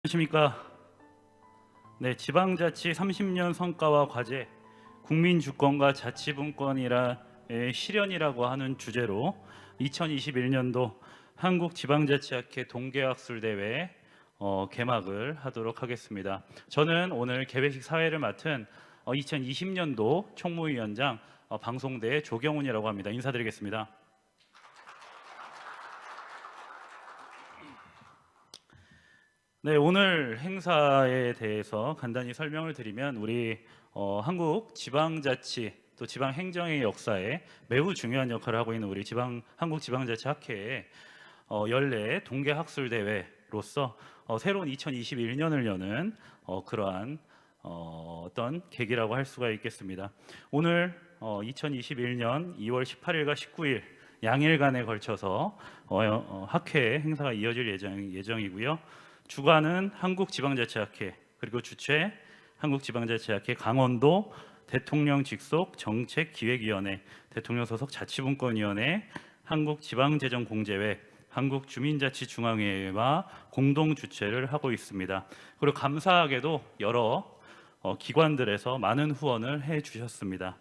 안녕하십니까. 네, 지방자치 30년 성과와 과제, 국민주권과 자치분권이라의 실현이라고 하는 주제로 2021년도 한국지방자치학회 동계학술대회 개막을 하도록 하겠습니다. 저는 오늘 개회식 사회를 맡은 2020년도 총무위원장 방송대 조경훈이라고 합니다. 인사드리겠습니다. 네, 오늘 행사에 대해서 간단히 설명을 드리면 우리 한국 지방자치 또 지방행정의 역사에 매우 중요한 역할을 하고 있는 우리 한국지방자치학회의 연례 동계학술대회로서 새로운 2021년을 여는 그러한 어떤 계기라고 할 수가 있겠습니다. 오늘 2021년 2월 18일과 19일 양일간에 걸쳐서 학회 행사가 이어질 예정이고요. 주관은 한국지방자치학회, 그리고 주최 한국지방자치학회 강원도 대통령 직속 정책기획위원회, 대통령 소속 자치분권위원회, 한국지방재정공제회, 한국주민자치중앙회와 공동 주최를 하고 있습니다. 그리고 감사하게도 여러 기관들에서 많은 후원을 해주셨습니다.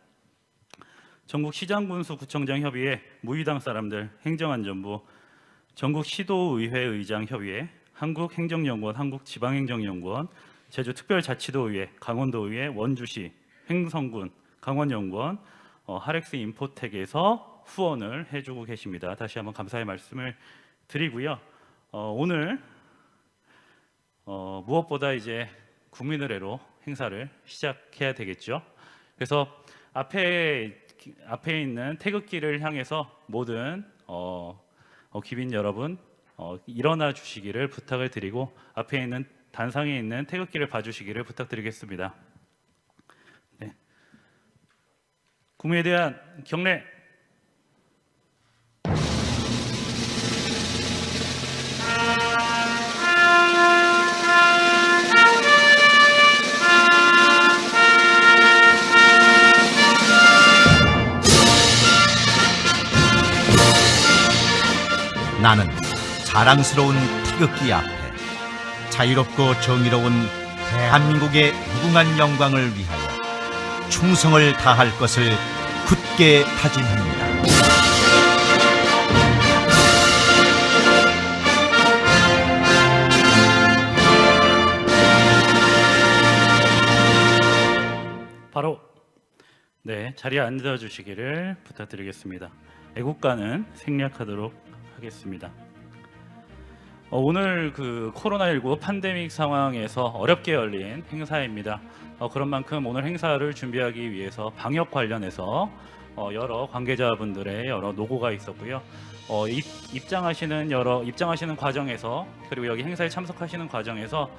전국시장군수구청장협의회, 무의당 사람들 행정안전부, 전국시도의회의장협의회, 한국행정연구원, 한국지방행정연구원, 제주특별자치도의회, 강원도의회, 원주시, 횡성군, 강원연구원, 하렉스 인포텍에서 후원을 해주고 계십니다. 다시 한번 감사의 말씀을 드리고요. 오늘 무엇보다 이제 국민의례로 행사를 시작해야 되겠죠. 그래서 앞에 있는 태극기를 향해서 모든 귀빈 여러분 일어나 주시기를 부탁을 드리고 앞에 있는 단상에 있는 태극기를 봐주시기를 부탁드리겠습니다. 네. 국민에 대한 경례. 나는 자랑스러운 태극기 앞에 자유롭고 정의로운 대한민국의 무궁한 영광을 위하여 충성을 다할 것을 굳게 다짐합니다. 바로 자리에 앉아 주시기를 부탁드리겠습니다. 애국가는 생략하도록 하겠습니다. 오늘 그 코로나19 팬데믹 상황에서 어렵게 열린 행사입니다. 그런 만큼 오늘 행사를 준비하기 위해서 방역 관련해서 여러 관계자분들의 여러 노고가 있었고요. 입장하시는 과정에서, 그리고 여기 행사에 참석하시는 과정에서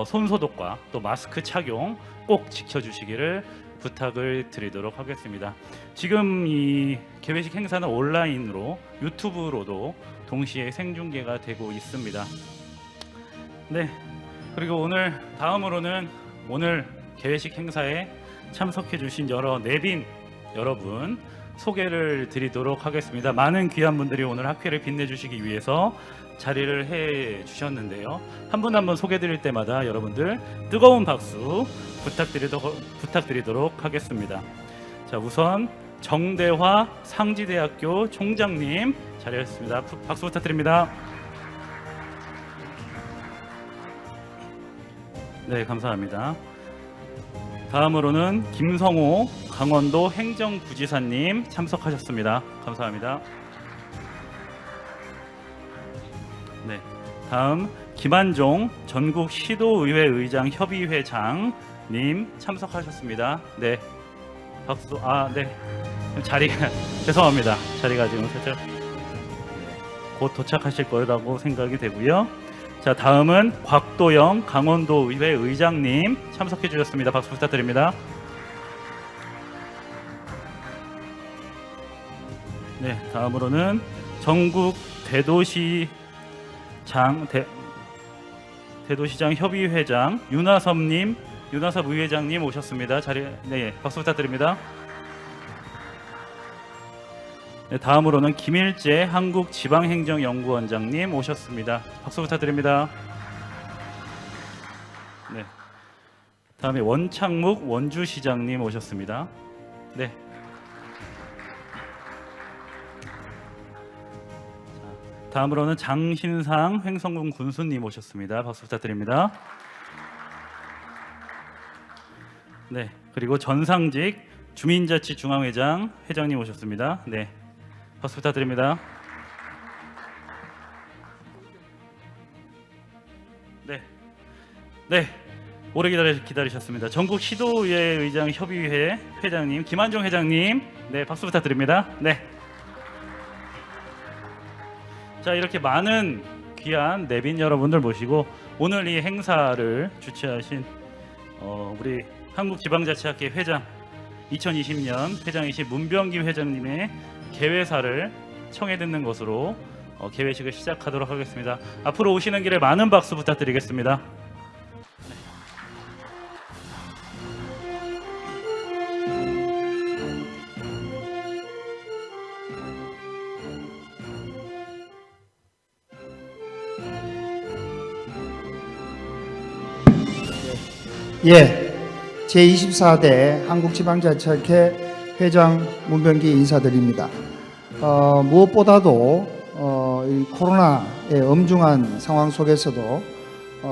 손 소독과 또 마스크 착용 꼭 지켜주시기를 부탁을 드리도록 하겠습니다. 지금 이 개회식 행사는 온라인으로 유튜브로도 동시에 생중계가 되고 있습니다. 네, 그리고 다음으로는 오늘 개회식 행사에 참석해 주신 여러 내빈 여러분 소개를 드리도록 하겠습니다. 많은 귀한 분들이 오늘 학회를 빛내주시기 위해서 자리를 해 주셨는데요. 한 분 한 분 소개 드릴 때마다 여러분들 뜨거운 박수 부탁드리도록 하겠습니다. 자, 우선 정대화 상지대학교 총장님 자리하셨습니다. 박수 부탁드립니다. 네, 감사합니다. 다음으로는 김성호 강원도 행정부지사님 참석하셨습니다. 감사합니다. 네, 다음 김한종 전국시도의회의장협의회장님 참석하셨습니다. 네, 박수. 네, 자리가 죄송합니다. 자리가 지금 살짝 곧 도착하실 거라고 생각이 되고요. 자, 다음은 곽도영 강원도의회 의장님 참석해 주셨습니다. 박수 부탁드립니다. 네, 다음으로는 전국 대도시장 협의회장 윤하섭 의회장님 오셨습니다. 박수 부탁드립니다. 네, 다음으로는 김일재 한국지방행정연구원장님 오셨습니다. 박수 부탁드립니다. 네. 다음에 원창묵 원주시장님 오셨습니다. 네. 자, 다음으로는 장신상 횡성군 군수님 오셨습니다. 박수 부탁드립니다. 네. 그리고 전상직 주민자치중앙회장 회장님 오셨습니다. 네. 박수 부탁드립니다. 네. 네. 오래 기다리셨습니다. 전국 시도의회 의장 협의회 회장님 김한종 회장님, 네, 박수 부탁드립니다. 네. 자, 이렇게 많은 귀한 내빈 여러분들 모시고 오늘 이 행사를 주최하신 우리 한국지방자치학회 회장 2020년 회장이신 문병기 회장님의 개회사를 청해 듣는 것으로 개회식을 시작하도록 하겠습니다. 앞으로 오시는 길에 많은 박수 부탁드리겠습니다. 예, 제24대 한국지방자치학회 회장 문병기 인사드립니다. 무엇보다도 이 코로나의 엄중한 상황 속에서도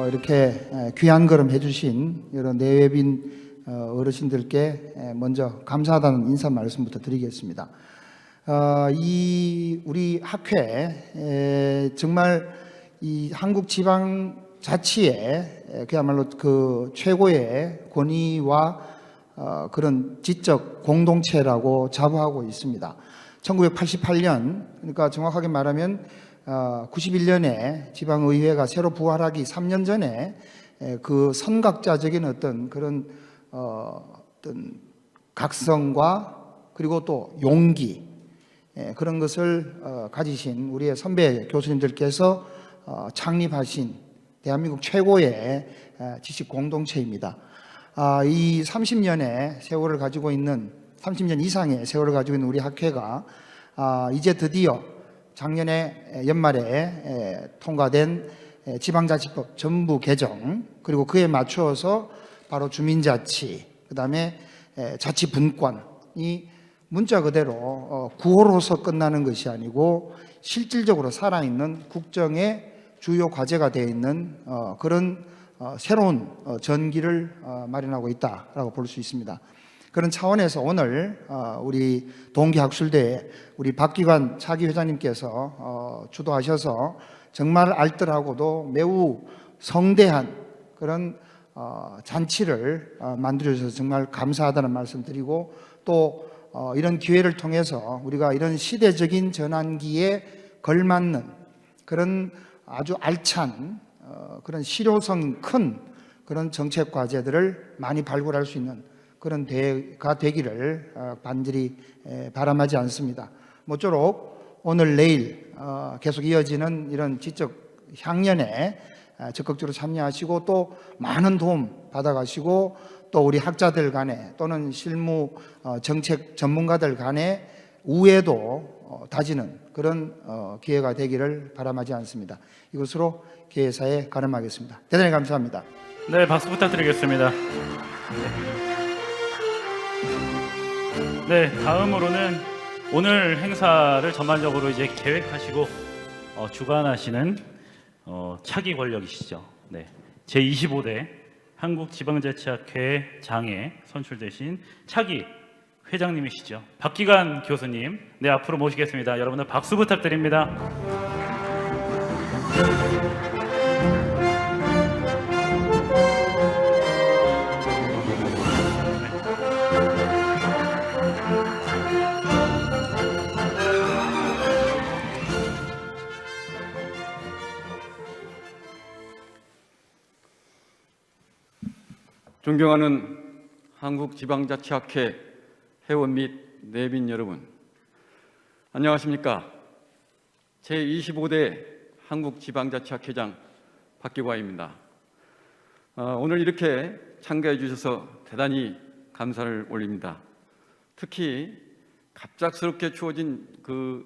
이렇게 귀한 걸음 해주신 여러 내외빈 어르신들께 먼저 감사하다는 인사 말씀부터 드리겠습니다. 이 우리 학회 정말 이 한국지방자치의 그야말로 그 최고의 권위와 그런 지적 공동체라고 자부하고 있습니다. 1988년, 그러니까 정확하게 말하면 91년에 지방의회가 새로 부활하기 3년 전에 그 선각자적인 어떤 그런 어떤 각성과 그리고 또 용기, 그런 것을 가지신 우리의 선배 교수님들께서 창립하신 대한민국 최고의 지식 공동체입니다. 이 30년의 세월을 가지고 있는 30년 이상의 세월을 가지고 있는 우리 학회가 이제 드디어 작년에 연말에 통과된 지방자치법 전부 개정, 그리고 그에 맞추어서 바로 주민자치, 그다음에 자치분권이 문자 그대로 구호로서 끝나는 것이 아니고 실질적으로 살아있는 국정의 주요 과제가 되어 있는 그런 새로운 전기를 마련하고 있다라고 볼 수 있습니다. 그런 차원에서 오늘 우리 동기학술대회 우리 박기관 차기 회장님께서 주도하셔서 정말 알뜰하고도 매우 성대한 그런 잔치를 만들어 주셔서 정말 감사하다는 말씀 드리고, 또 이런 기회를 통해서 우리가 이런 시대적인 전환기에 걸맞는 그런 아주 알찬 그런 실효성 큰 그런 정책 과제들을 많이 발굴할 수 있는 그런 대회가 되기를 간절히 바람하지 않습니다. 모쪼록 오늘 내일 계속 이어지는 이런 지적 향연에 적극적으로 참여하시고 또 많은 도움 받아가시고, 또 우리 학자들 간에 또는 실무 정책 전문가들 간에 우애도 다지는 그런 기회가 되기를 바람하지 않습니다. 이것으로 개회사에 가름하겠습니다. 대단히 감사합니다. 네, 박수 부탁드리겠습니다. 네, 다음으로는 오늘 행사를 전반적으로 이제 계획하시고 주관하시는 차기 권력이시죠. 네, 제25대 한국지방자치학회 장에 선출되신 차기 회장님이시죠. 박기관 교수님, 네, 앞으로 모시겠습니다. 여러분들 박수 부탁드립니다. 존경하는 한국지방자치학회 회원 및 내빈 여러분, 안녕하십니까? 제25대 한국지방자치학회장 박기관입니다. 오늘 이렇게 참가해 주셔서 대단히 감사를 올립니다. 특히 갑작스럽게 추워진 그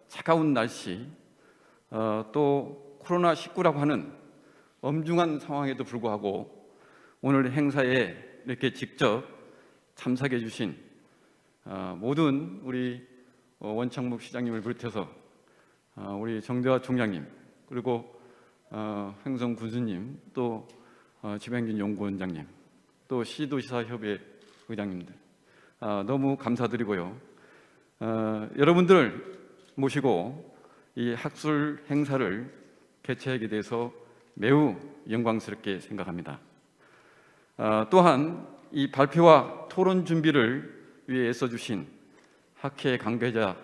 차가운 날씨, 또 코로나19라고 하는 엄중한 상황에도 불구하고 오늘 행사에 이렇게 직접 참석해 주신 모든 우리 원창묵 시장님을 비롯해서 우리 정대화 총장님, 그리고 횡성 군수님, 또 지방진 연구원장님, 또 시도지사협의 의장님들 너무 감사드리고요. 여러분들 모시고 이 학술 행사를 개최하게 돼서 매우 영광스럽게 생각합니다. 또한 이 발표와 토론 준비를 위해 애써주신 학회 관계자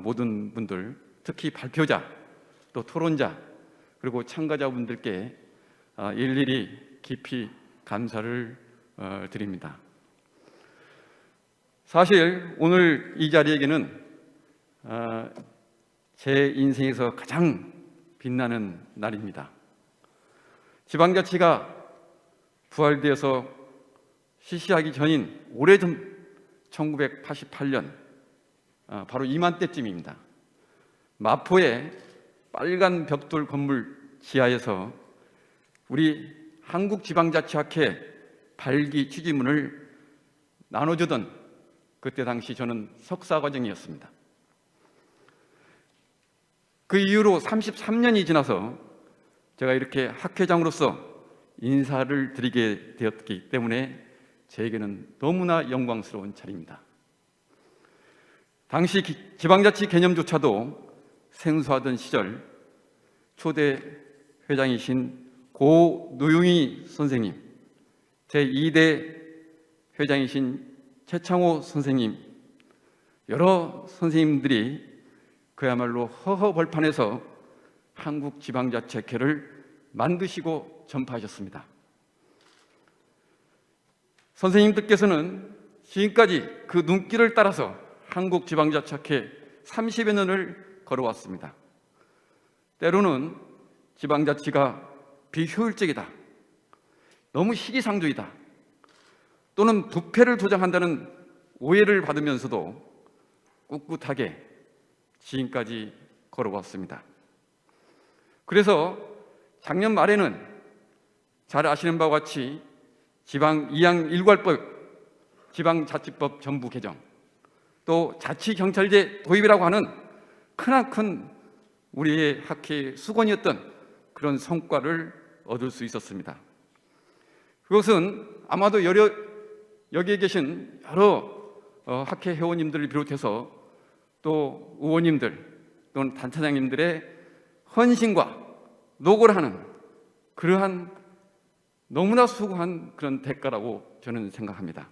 모든 분들, 특히 발표자, 또 토론자, 그리고 참가자분들께 일일이 깊이 감사를 드립니다. 사실 오늘 이 자리에게는 제 인생에서 가장 빛나는 날입니다. 지방자치가 부활되어서 실시하기 전인 오래전 1988년 바로 이맘때쯤입니다. 마포의 빨간 벽돌 건물 지하에서 우리 한국지방자치학회 발기 취지문을 나눠주던 그때 당시 저는 석사과정이었습니다. 그 이후로 33년이 지나서 제가 이렇게 학회장으로서 인사를 드리게 되었기 때문에 저에게는 너무나 영광스러운 자리입니다. 당시 지방자치 개념조차도 생소하던 시절 초대 회장이신 고 노용희 선생님, 제2대 회장이신 최창호 선생님, 여러 선생님들이 그야말로 허허벌판에서 한국지방자치학회를 만드시고 전파하셨습니다. 선생님들께서는 지금까지 그 눈길을 따라서 한국지방자치학회 30여 년을 걸어왔습니다. 때로는 지방자치가 비효율적이다, 너무 시기상조이다, 또는 부패를 조장한다는 오해를 받으면서도 꿋꿋하게 지금까지 걸어왔습니다. 그래서 작년 말에는 잘 아시는 바와 같이 지방 이양 일괄법, 지방자치법 전부 개정, 또 자치경찰제 도입이라고 하는 크나큰 우리의 학회의 수건이었던 그런 성과를 얻을 수 있었습니다. 그것은 아마도 여기에 계신 여러 학회 회원님들을 비롯해서 또 의원님들 또는 단체장님들의 헌신과 노고를 하는 그러한 너무나 수고한 그런 대가라고 저는 생각합니다.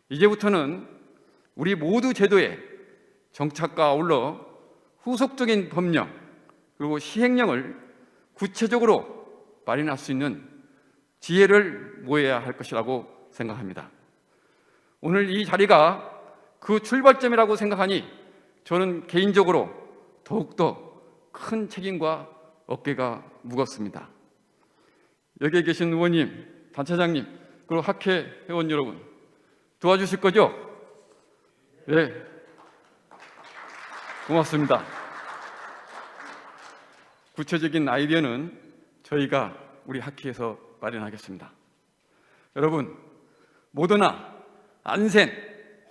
이제부터는 우리 모두 제도의 정착과 아울러 후속적인 법령 그리고 시행령을 구체적으로 마련할 수 있는 지혜를 모아야 할 것이라고 생각합니다. 오늘 이 자리가 그 출발점이라고 생각하니 저는 개인적으로 더욱더 큰 책임과 어깨가 무겁습니다. 여기에 계신 의원님, 단체장님, 그리고 학회 회원 여러분 도와주실 거죠? 네, 고맙습니다. 구체적인 아이디어는 저희가 우리 학회에서 마련하겠습니다. 여러분, 모더나, 안센,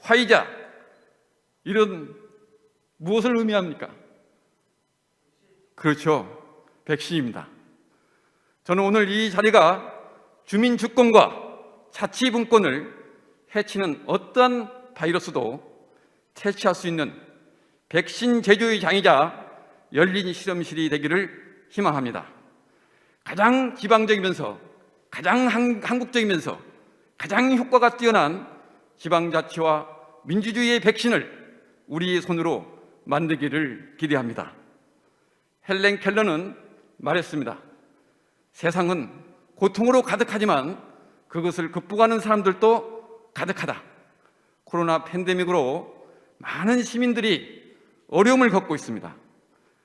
화이자 이런 무엇을 의미합니까? 그렇죠, 백신입니다. 저는 오늘 이 자리가 주민 주권과 자치 분권을 해치는 어떠한 바이러스도 퇴치할 수 있는 백신 제조의 장이자 열린 실험실이 되기를 희망합니다. 가장 지방적이면서 가장 한국적이면서 가장 효과가 뛰어난 지방자치와 민주주의의 백신을 우리의 손으로 만들기를 기대합니다. 헬렌 켈러는 말했습니다. 세상은 고통으로 가득하지만 그것을 극복하는 사람들도 가득하다. 코로나 팬데믹으로 많은 시민들이 어려움을 겪고 있습니다.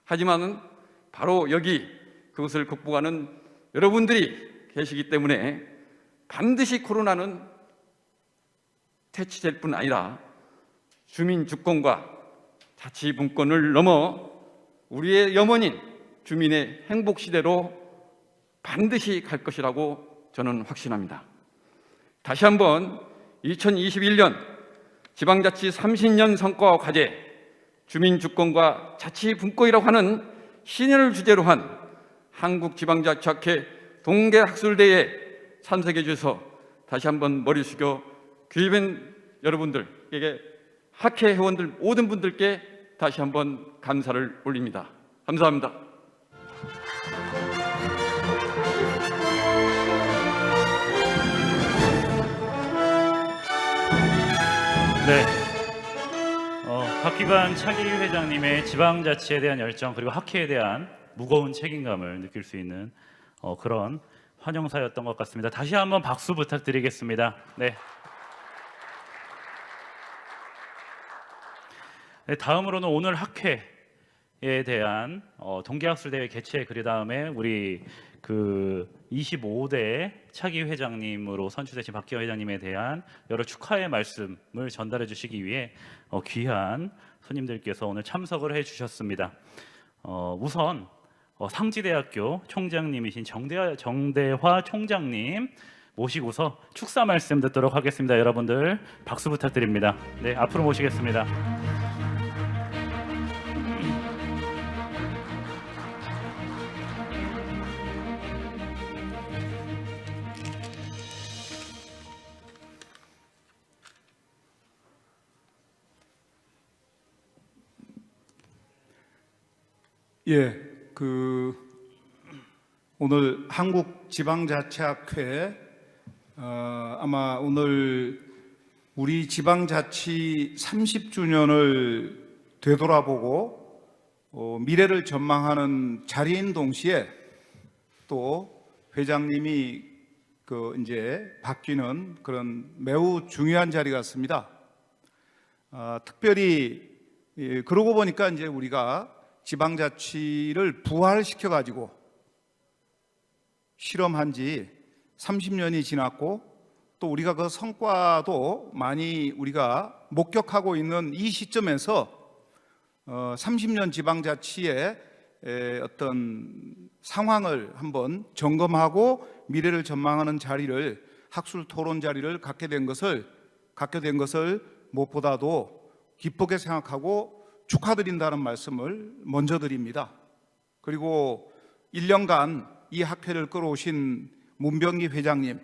하지만 바로 여기 그것을 극복하는 여러분들이 계시기 때문에 반드시 코로나는 퇴치될 뿐 아니라 주민 주권과 자치 분권을 넘어 우리의 염원인 주민의 행복 시대로 반드시 갈 것이라고 저는 확신합니다. 다시 한번 2021년 지방자치 30년 성과와 과제, 주민주권과 자치분권이라고 하는 신년을 주제로 한 한국지방자치학회 동계학술대회에 참석해 주셔서 다시 한번 머리 숙여 귀빈 여러분들에게 학회 회원들 모든 분들께 다시 한번 감사를 올립니다. 감사합니다. 네. 박기관 차기 회장님의 지방자치에 대한 열정 그리고 학회에 대한 무거운 책임감을 느낄 수 있는 그런 환영사였던 것 같습니다. 다시 한번 박수 부탁드리겠습니다. 네. 네, 다음으로는 오늘 학회에 대한 동계학술대회 개최 그 다음에 우리 그 25대 차기 회장님으로 선출되신 박기관 회장님에 대한 여러 축하의 말씀을 전달해 주시기 위해 귀한 손님들께서 오늘 참석을 해 주셨습니다. 우선 상지대학교 총장님이신 정대화 총장님 모시고서 축사 말씀 듣도록 하겠습니다. 여러분들 박수 부탁드립니다. 네, 앞으로 모시겠습니다. 예, 오늘 한국지방자치학회 아마 오늘 우리 지방자치 30주년을 되돌아보고 미래를 전망하는 자리인 동시에 또 회장님이 이제 바뀌는 그런 매우 중요한 자리 같습니다. 특별히 그러고 보니까 이제 우리가 지방자치를 부활시켜 가지고 실험한 지 30년이 지났고 또 우리가 그 성과도 많이 우리가 목격하고 있는 이 시점에서 30년 지방자치의 어떤 상황을 한번 점검하고 미래를 전망하는 자리를 학술 토론 자리를 갖게 된 것을 무엇보다도 기쁘게 생각하고 축하드린다는 말씀을 먼저 드립니다. 그리고 1년간 이 학회를 끌어오신 문병기 회장님,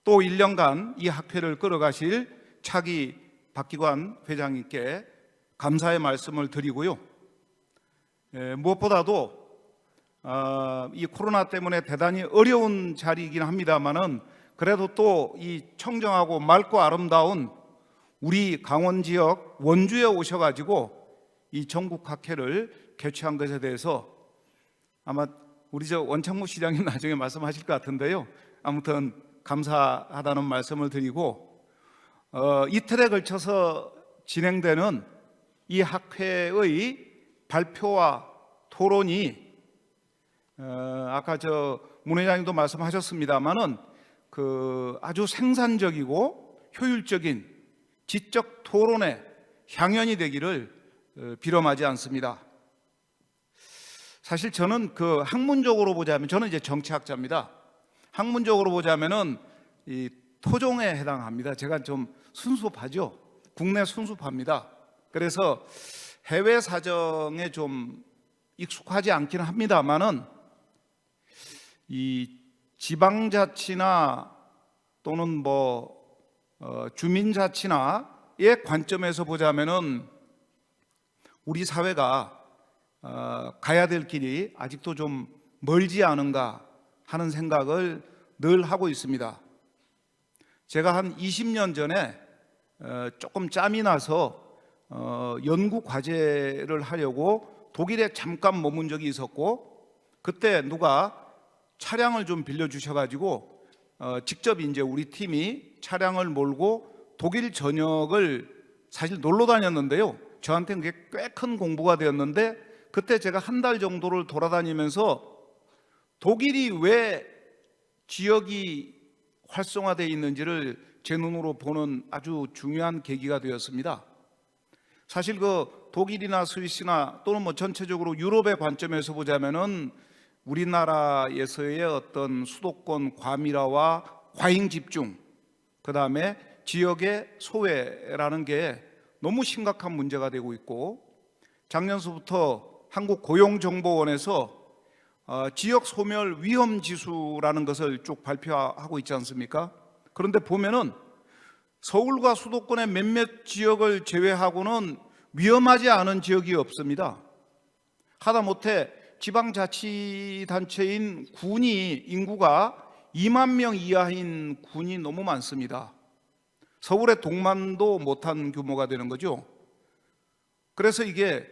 또 1년간 이 학회를 끌어가실 차기 박기관 회장님께 감사의 말씀을 드리고요. 무엇보다도 이 코로나 때문에 대단히 어려운 자리이긴 합니다만은 그래도 또 이 청정하고 맑고 아름다운 우리 강원 지역 원주에 오셔가지고 이 전국 학회를 개최한 것에 대해서 아마 우리 원창무 시장님 나중에 말씀하실 것 같은데요. 아무튼 감사하다는 말씀을 드리고 이틀에 걸쳐서 진행되는 이 학회의 발표와 토론이 아까 문 회장님도 말씀하셨습니다만은 아주 생산적이고 효율적인 지적 토론의 향연이 되기를 비럼하지 않습니다. 사실 저는 학문적으로 보자면 저는 이제 정치학자입니다. 학문적으로 보자면은 이 토종에 해당합니다. 제가 좀 순수파죠. 국내 순수파입니다. 그래서 해외 사정에 좀 익숙하지 않기는 합니다만은 이 지방자치나 또는 주민자치나의 관점에서 보자면은 우리 사회가 가야 될 길이 아직도 좀 멀지 않은가 하는 생각을 늘 하고 있습니다. 제가 한 20년 전에 조금 짬이 나서 연구 과제를 하려고 독일에 잠깐 머문 적이 있었고 그때 누가 차량을 좀 빌려주셔가지고 직접 이제 우리 팀이 차량을 몰고 독일 전역을 사실 놀러 다녔는데요. 저한테는 그게 꽤 큰 공부가 되었는데 그때 제가 한 달 정도를 돌아다니면서 독일이 왜 지역이 활성화되어 있는지를 제 눈으로 보는 아주 중요한 계기가 되었습니다. 사실 독일이나 스위스나 또는 전체적으로 유럽의 관점에서 보자면은 우리나라에서의 어떤 수도권 과밀화와 과잉 집중, 그 다음에 지역의 소외라는 게 너무 심각한 문제가 되고 있고, 작년서부터 한국고용정보원에서 지역 소멸 위험 지수라는 것을 쭉 발표하고 있지 않습니까? 그런데 보면은 서울과 수도권의 몇몇 지역을 제외하고는 위험하지 않은 지역이 없습니다. 하다못해 지방자치단체인 군이 인구가 2만 명 이하인 군이 너무 많습니다. 서울의 동만도 못한 규모가 되는 거죠. 그래서 이게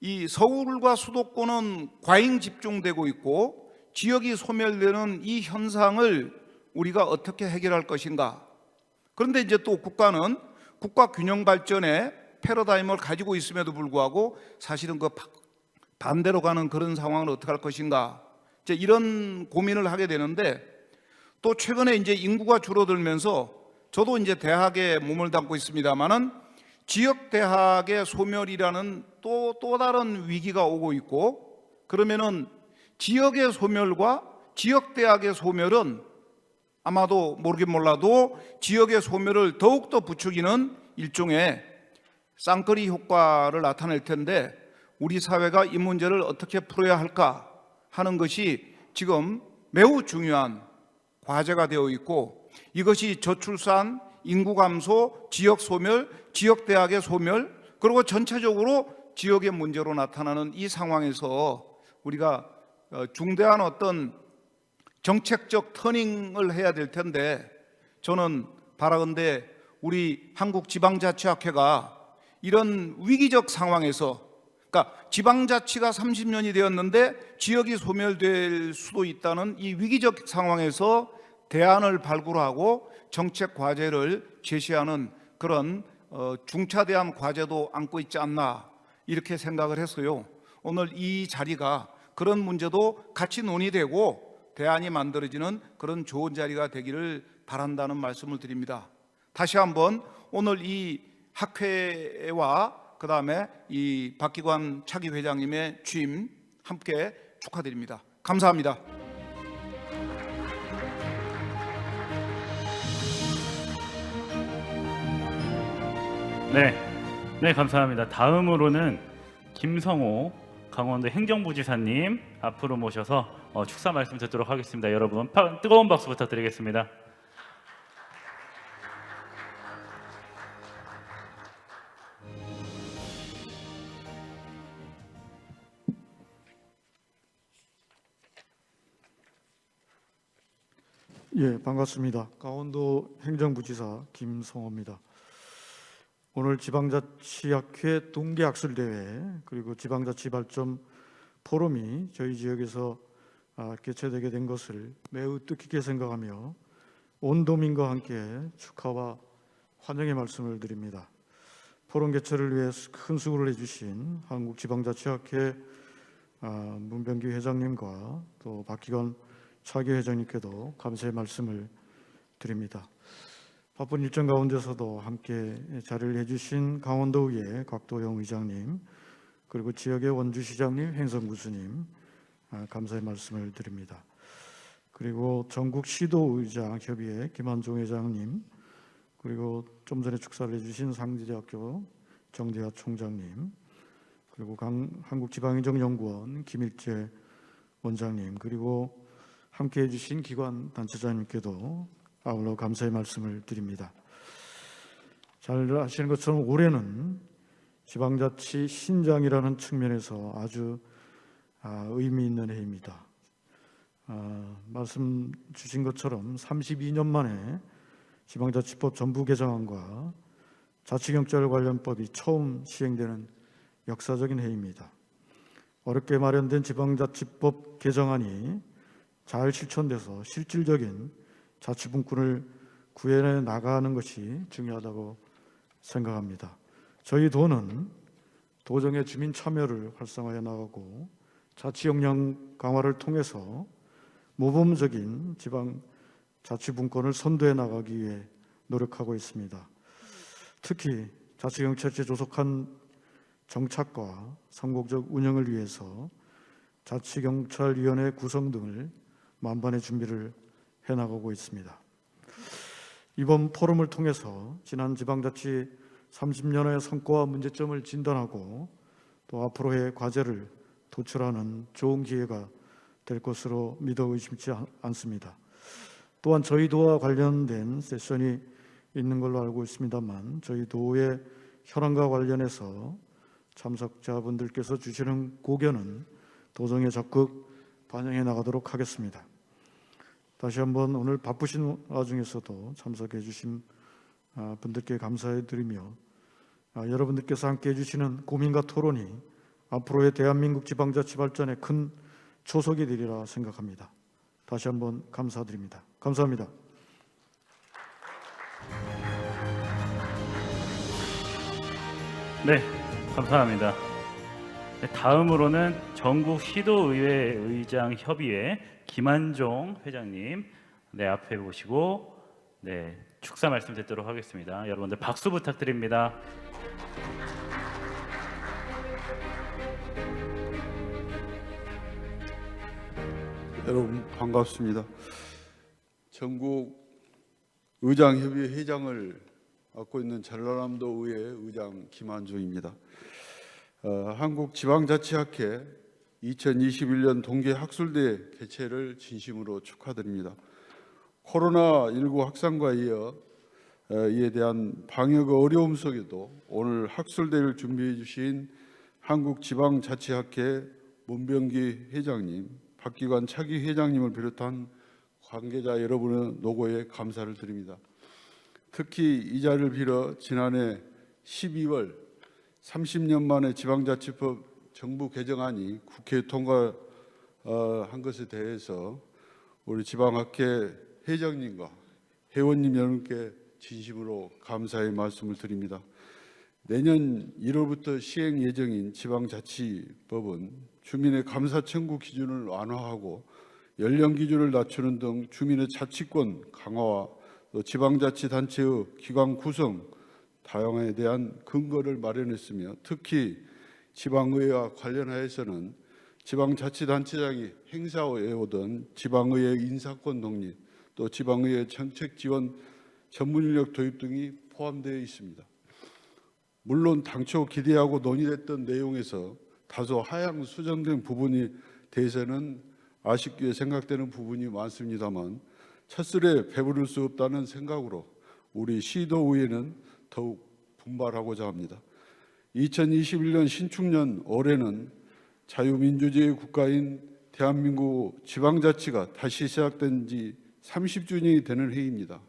이 서울과 수도권은 과잉 집중되고 있고 지역이 소멸되는 이 현상을 우리가 어떻게 해결할 것인가. 그런데 이제 또 국가는 국가 균형 발전의 패러다임을 가지고 있음에도 불구하고 사실은 그 반대로 가는 그런 상황을 어떻게 할 것인가. 이제 이런 고민을 하게 되는데, 또 최근에 이제 인구가 줄어들면서 저도 이제 대학에 몸을 담고 있습니다만은 지역 대학의 소멸이라는 또 다른 위기가 오고 있고, 그러면은 지역의 소멸과 지역 대학의 소멸은 아마도 모르긴 몰라도 지역의 소멸을 더욱더 부추기는 일종의 쌍끌이 효과를 나타낼 텐데, 우리 사회가 이 문제를 어떻게 풀어야 할까 하는 것이 지금 매우 중요한 과제가 되어 있고, 이것이 저출산, 인구 감소, 지역 소멸, 지역 대학의 소멸, 그리고 전체적으로 지역의 문제로 나타나는 이 상황에서 우리가 중대한 어떤 정책적 터닝을 해야 될 텐데, 저는 바라건대 우리 한국지방자치학회가 이런 위기적 상황에서, 그러니까 지방자치가 30년이 되었는데 지역이 소멸될 수도 있다는 이 위기적 상황에서 대안을 발굴하고 정책 과제를 제시하는 그런 중차대한 과제도 안고 있지 않나, 이렇게 생각을 했어요. 오늘 이 자리가 그런 문제도 같이 논의되고 대안이 만들어지는 그런 좋은 자리가 되기를 바란다는 말씀을 드립니다. 다시 한번 오늘 이 학회와 그 다음에 이 박기관 차기 회장님의 취임 함께 축하드립니다. 감사합니다. 네, 감사합니다. 다음으로는 김성호 강원도 행정부지사님 앞으로 모셔서 축사 말씀 듣도록 하겠습니다. 여러분 뜨거운 박수 부탁드리겠습니다. 예, 반갑습니다. 강원도 행정부지사 김성호입니다. 오늘 지방자치학회 동계학술대회 그리고 지방자치발전 포럼이 저희 지역에서 개최되게 된 것을 매우 뜻깊게 생각하며 온 도민과 함께 축하와 환영의 말씀을 드립니다. 포럼 개최를 위해 큰 수고를 해주신 한국지방자치학회 문병기 회장님과 또 박기관 차기 회장님께도 감사의 말씀을 드립니다. 바쁜 일정 가운데서도 함께 자리를 해주신 강원도의회 곽도영 의장님, 그리고 지역의 원주시장님, 행성구수님 감사의 말씀을 드립니다. 그리고 전국시도의장협의회 김한종 회장님, 그리고 좀 전에 축사를 해주신 상지대학교 정대하 총장님, 그리고 한국지방행정연구원 김일재 원장님, 그리고 함께 해주신 기관 단체장님께도 아울러 감사의 말씀을 드립니다. 잘 아시는 것처럼 올해는 지방자치 신장이라는 측면에서 아주 의미 있는 해입니다. 말씀 주신 것처럼 32년 만에 지방자치법 전부 개정안과 자치경찰 관련법이 처음 시행되는 역사적인 해입니다. 어렵게 마련된 지방자치법 개정안이 잘 실천돼서 실질적인 자치분권을 구현해 나가는 것이 중요하다고 생각합니다. 저희 도는 도정의 주민 참여를 활성화해 나가고 자치 역량 강화를 통해서 모범적인 지방 자치분권을 선도해 나가기 위해 노력하고 있습니다. 특히 자치경찰제 조속한 정착과 성공적 운영을 위해서 자치경찰위원회 구성 등을 만반의 준비를 해나가고 있습니다. 이번 포럼을 통해서 지난 지방자치 30년의 성과와 문제점을 진단하고 또 앞으로의 과제를 도출하는 좋은 기회가 될 것으로 믿어 의심치 않습니다. 또한 저희 도와 관련된 세션이 있는 걸로 알고 있습니다만 저희 도의 현안과 관련해서 참석자분들께서 주시는 고견은 도정에 적극 반영해 나가도록 하겠습니다. 다시 한번 오늘 바쁘신 와중에서도 참석해 주신 분들께 감사해 드리며 여러분들께서 함께 해주시는 고민과 토론이 앞으로의 대한민국 지방자치 발전에 큰 초석이 되리라 생각합니다. 다시 한번 감사드립니다. 감사합니다. 네, 감사합니다. 네, 다음으로는 전국 시도의회 의장 협의회 김한종 회장님 앞에 모시고 축사 말씀 듣도록 하겠습니다. 여러분들 박수 부탁드립니다. 여러분 반갑습니다. 전국 의장협의회 회장을 맡고 있는 전라남도 의회 의장 김한종입니다. 한국지방자치학회 2021년 동계학술대 개최를 진심으로 축하드립니다. 코로나19 확산과 이에 대한 방역 어려움 속에도 오늘 학술대를 감사해 주신 한국지방자치학회 문병기 회장님, 박기관 차기 회장님을 비롯한 관계자 여러분의 노고에 감사를 드립니다. 특히 이 자리를 빌어 지난해 12월 30년 만에 지방자치법 정부 개정안이 국회에 통과한 것에 대해서 우리 지방학회 회장님과 회원님 여러분께 진심으로 감사의 말씀을 드립니다. 내년 1월부터 시행 예정인 지방자치법은 주민의 감사 청구 기준을 완화하고 연령 기준을 낮추는 등 주민의 자치권 강화와 또 지방자치단체의 기관 구성 다양화에 대한 근거를 마련했으며 특히 지방의회와 관련하여서는 지방자치단체장이 행사해오던 지방의회 인사권 독립 또 지방의회 정책 지원 전문인력 도입 등이 포함되어 있습니다. 물론 당초 기대하고 논의됐던 내용에서 다소 하향 수정된 부분에 대해서는 아쉽게 생각되는 부분이 많습니다만 첫술에 배부를 수 없다는 생각으로 우리 시도의회는 더욱 분발하고자 합니다. 2021년 신축년 올해는 자유민주주의 국가인 대한민국 지방자치가 다시 시작된 지 30주년이 되는 해입니다.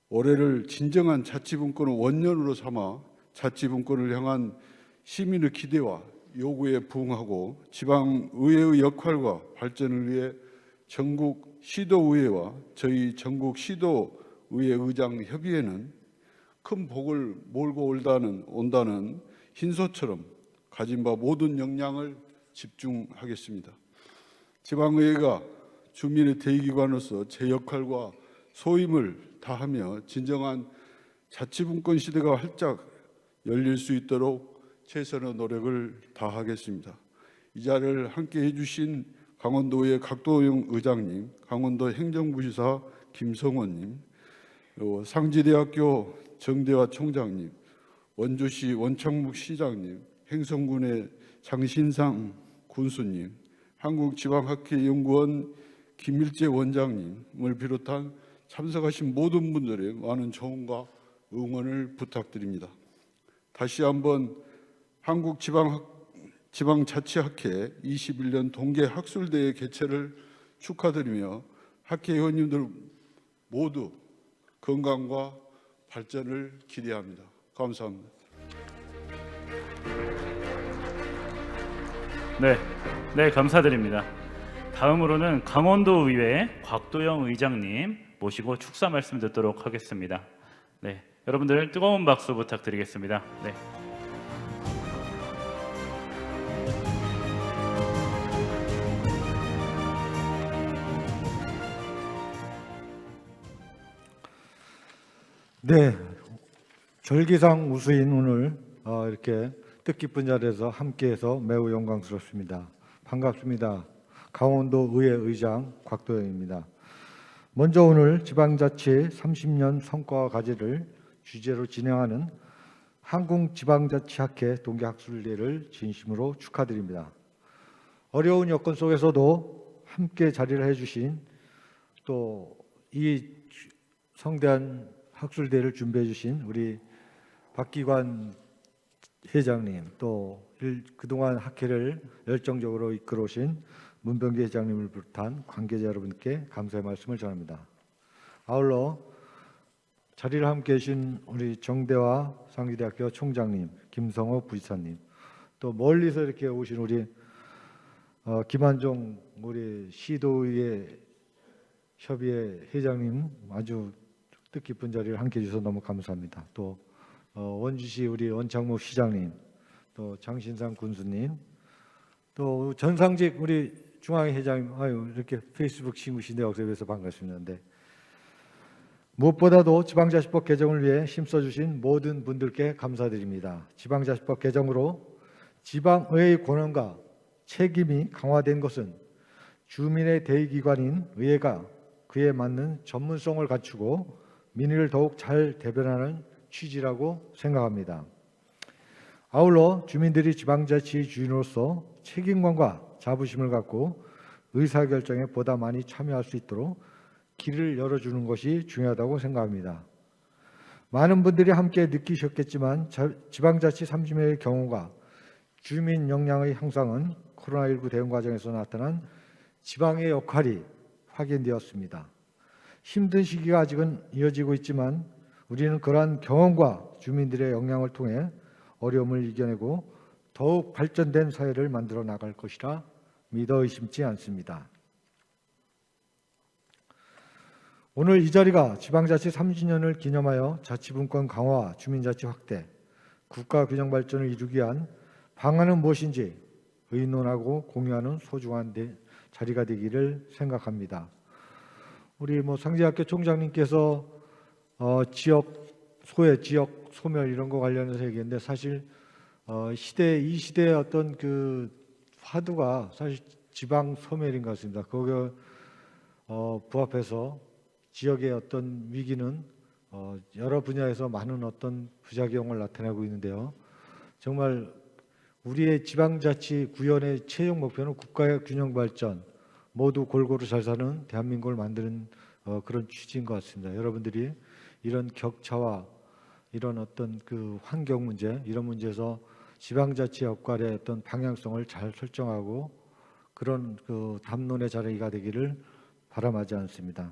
올해를 진정한 자치분권의 원년으로 삼아 자치분권을 향한 시민의 기대와 요구에 부응하고 지방의회의 역할과 발전을 위해 전국 시도의회와 저희 전국 시도의회 의장 협의회는 큰 복을 몰고 온다는 흰소처럼 가진 바 모든 역량을 집중하겠습니다. 지방의회가 주민의 대의기관으로서 제 역할과 소임을 다하며 진정한 자치분권 시대가 활짝 열릴 수 있도록 최선의 노력을 다하겠습니다. 이 자리를 함께해 주신 강원도의 각도영 의장님, 강원도 행정부지사 김성원님, 상지대학교 정대화 총장님, 원주시 원창묵 시장님, 행성군의 장신상 군수님, 한국지방학회연구원 김일재 원장님을 비롯한 참석하신 모든 분들의 많은 조언과 응원을 부탁드립니다. 다시 한번 한국지방자치학회 21년 동계학술대회 개최를 축하드리며 학회 회원님들 모두 건강과 발전을 기대합니다. 감사합니다. 네, 감사드립니다. 다음으로는 강원도의회 곽도영 의장님 모시고 축사 말씀 듣도록 하겠습니다. 여러분들 뜨거운 박수 부탁드리겠습니다. 네, 절기상 우수인 오늘 이렇게 뜻깊은 자리에서 함께해서 매우 영광스럽습니다. 반갑습니다. 강원도 의회 의장 곽도영입니다. 먼저 오늘 지방자치 30년 성과와 과제를 주제로 진행하는 한국지방자치학회 동계학술대회를 진심으로 축하드립니다. 어려운 여건 속에서도 함께 자리를 해주신 또 이 성대한 학술대회를 준비해 주신 우리 박기관 회장님, 또 그동안 학회를 열정적으로 이끌어 오신 문병기 회장님을 비롯한 관계자 여러분께 감사의 말씀을 전합니다. 아울러 자리를 함께 해주신 우리 정대화 상기대학교 총장님, 김성호 부지사님, 또 멀리서 이렇게 오신 우리 김한종 우리 시도의회 협의회 회장님, 아주 뜻깊은 자리를 함께 해주셔서 너무 감사합니다. 또 원주시 우리 원창무 시장님, 또 장신상 군수님, 또 전상직 우리 중앙회 회장님, 아유 이렇게 페이스북 친구신데 여기서 뵈서 반갑습니다. 무엇보다도 지방자치법 개정을 위해 힘써주신 모든 분들께 감사드립니다. 지방자치법 개정으로 지방의회의 권한과 책임이 강화된 것은 주민의 대의기관인 의회가 그에 맞는 전문성을 갖추고 민의를 더욱 잘 대변하는 취지라고 생각합니다. 아울러 주민들이 지방자치 주인으로서 책임감과 자부심을 갖고 의사결정에 보다 많이 참여할 수 있도록 길을 열어주는 것이 중요하다고 생각합니다. 많은 분들이 함께 느끼셨겠지만 지방자치 30년의 경우가 주민 역량의 향상은 코로나19 대응 과정에서 나타난 지방의 역할이 확인되었습니다. 힘든 시기가 아직은 이어지고 있지만 우리는 그러한 경험과 주민들의 역량을 통해 어려움을 이겨내고 더욱 발전된 사회를 만들어 나갈 것이라 믿어 의심치 않습니다. 오늘 이 자리가 지방자치 30년을 기념하여 자치분권 강화, 주민자치 확대, 국가 균형 발전을 이루기 위한 방안은 무엇인지 의논하고 공유하는 소중한 자리가 되기를 생각합니다. 우리 상지학교 총장님께서 소외, 지역 소멸 이런 거 관련해서 얘기했는데 사실 이 시대의 어떤 그 화두가 사실 지방 소멸인 것 같습니다. 거기에 부합해서 지역의 어떤 위기는 여러 분야에서 많은 어떤 부작용을 나타내고 있는데요. 정말 우리의 지방자치 구현의 최종 목표는 국가의 균형 발전, 모두 골고루 잘 사는 대한민국을 만드는 그런 취지인 것 같습니다. 여러분들이 이런 격차와 이런 어떤 그 환경 문제, 이런 문제에서 지방자치 역할의 어떤 방향성을 잘 설정하고 그런 그 담론의 자리가 되기를 바람하지 않습니다.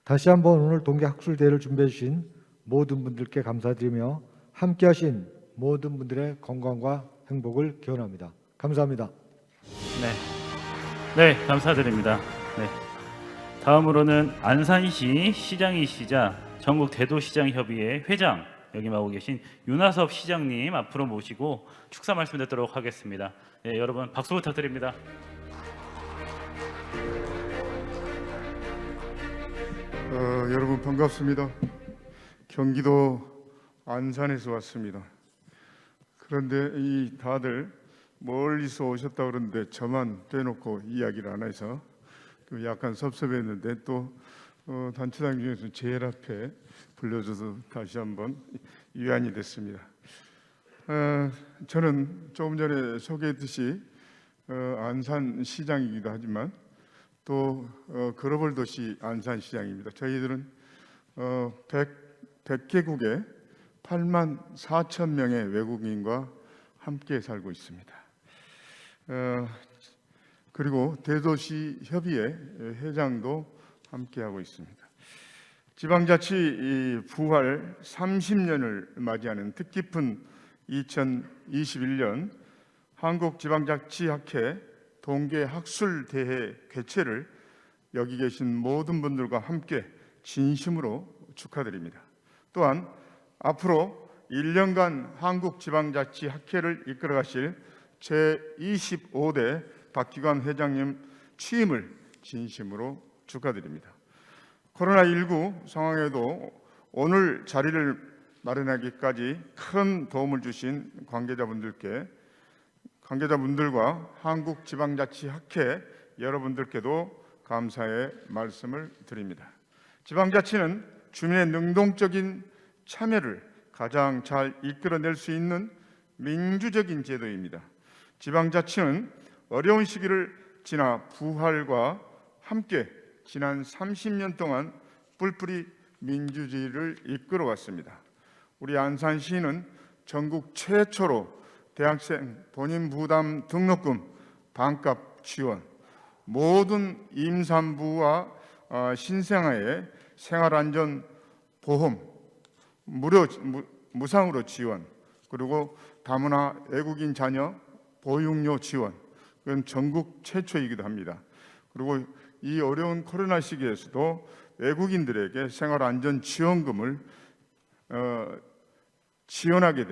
다시 한번 오늘 동계학술대회를 준비해 주신 모든 분들께 감사드리며 함께하신 모든 분들의 건강과 행복을 기원합니다. 감사합니다. 네, 감사드립니다. 네. 다음으로는 안산시 시장이시자 전국 대도시장협의회 회장 역임하고 계신 윤하섭 시장님 앞으로 모시고 축사 말씀 듣도록 하겠습니다. 네, 여러분 박수 부탁드립니다. 여러분 반갑습니다. 경기도 안산에서 왔습니다. 그런데 이 다들 멀리서 오셨다 그러는데 저만 떼놓고 이야기를 안 해서 약간 섭섭했는데 또 단체장 중에서 제일 앞에 불려줘서 다시 한번 위안이 됐습니다. 저는 조금 전에 소개했듯이 안산시장이기도 하지만 또 글로벌 도시 안산시장입니다. 저희들은 100개국에 8만 4천 명의 외국인과 함께 살고 있습니다. 그리고 대도시 협의회 회장도 함께하고 있습니다. 지방자치 부활 30년을 맞이하는 뜻깊은 2021년 한국지방자치학회 동계학술대회 개최를 여기 계신 모든 분들과 함께 진심으로 축하드립니다. 또한 앞으로 1년간 한국지방자치학회를 이끌어가실 제25대 박기관 회장님 취임을 진심으로 축하드립니다. 코로나19 상황에도 오늘 자리를 마련하기까지 큰 도움을 주신 관계자분들께 관계자분들과 한국지방자치학회 여러분들께도 감사의 말씀을 드립니다. 지방자치는 주민의 능동적인 참여를 가장 잘 이끌어낼 수 있는 민주적인 제도입니다. 지방자치는 어려운 시기를 지나 부활과 함께 지난 30년 동안 뿔뿔이 민주주의를 이끌어왔습니다. 우리 안산시는 전국 최초로 대학생 본인 부담 등록금 반값 지원, 모든 임산부와 신생아의 생활안전보험 무상으로 지원, 그리고 다문화 외국인 자녀 보육료 지원, 그건 전국 최초이기도 합니다. 그리고 이 어려운 코로나 시기에서도 외국인들에게 생활안전지원금을 지원하게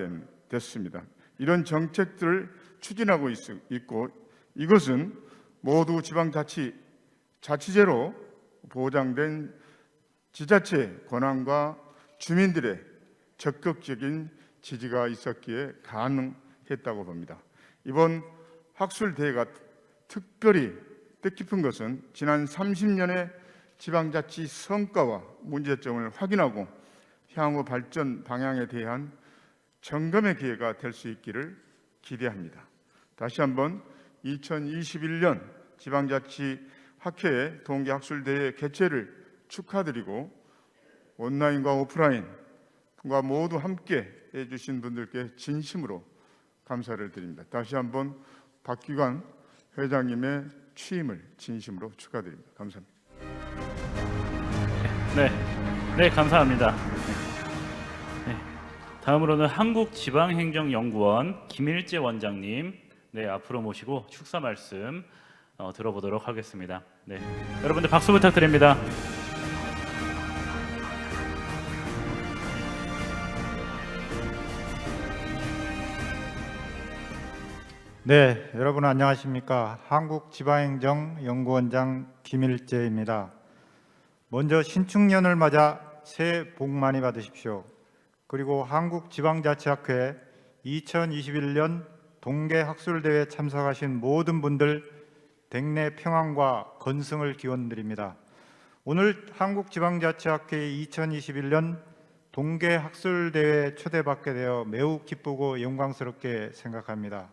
됐습니다. 이런 정책들을 추진하고 있고, 이것은 모두 자치제로 보장된 지자체 권한과 주민들의 적극적인 지지가 있었기에 가능했다고 봅니다. 이번 학술대회가 특별히 뜻깊은 것은 지난 30년의 지방자치 성과와 문제점을 확인하고 향후 발전 방향에 대한 점검의 기회가 될 수 있기를 기대합니다. 다시 한번 2021년 지방자치학회 동계학술대회 개최를 축하드리고, 온라인과 오프라인과 모두 함께 해주신 분들께 진심으로 감사를 드립니다. 다시 한번 박기관 회장님의 취임을 진심으로 축하드립니다. 감사합니다. 네, 감사합니다. 네, 다음으로는 한국지방행정연구원 김일재 원장님 앞으로 모시고 축사 말씀 들어보도록 하겠습니다. 네, 여러분들 박수 부탁드립니다. 네, 여러분 안녕하십니까? 한국지방행정연구원장 김일재입니다. 먼저 신축년을 맞아 새해 복 많이 받으십시오. 그리고 한국지방자치학회 2021년 동계학술대회 참석하신 모든 분들 댁내 평안과 건승을 기원드립니다. 오늘 한국지방자치학회 2021년 동계학술대회에 초대받게 되어 매우 기쁘고 영광스럽게 생각합니다.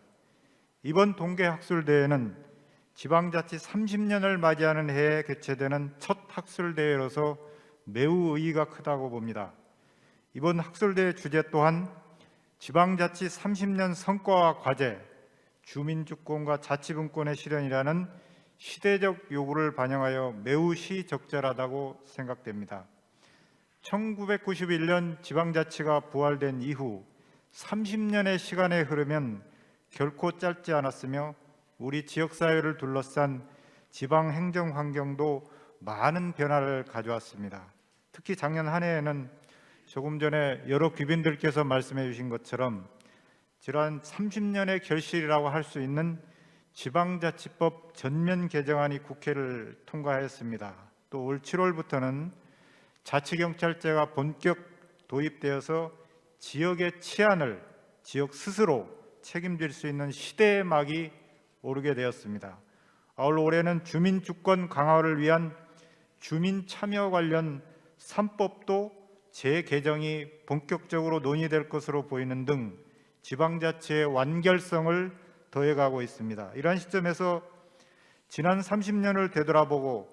이번 동계학술대회는 지방자치 30년을 맞이하는 해에 개최되는 첫 학술대회로서 매우 의의가 크다고 봅니다. 이번 학술대회 주제 또한 지방자치 30년 성과와 과제, 주민주권과 자치분권의 실현이라는 시대적 요구를 반영하여 매우 시적절하다고 생각됩니다. 1991년 지방자치가 부활된 이후 30년의 시간의 흐르면 결코 짧지 않았으며 우리 지역사회를 둘러싼 지방행정 환경도 많은 변화를 가져왔습니다. 특히 작년 한 해에는 조금 전에 여러 귀빈들께서 말씀해 주신 것처럼 지난 30년의 결실이라고 할 수 있는 지방자치법 전면 개정안이 국회를 통과했습니다. 또 올 7월부터는 자치경찰제가 본격 도입되어서 지역의 치안을 지역 스스로 책임질 수 있는 시대의 막이 오르게 되었습니다. 아울러 올해는 주민주권 강화를 위한 주민참여 관련 3법도 재개정이 본격적으로 논의될 것으로 보이는 등 지방자치의 완결성을 더해가고 있습니다. 이러한 시점에서 지난 30년을 되돌아보고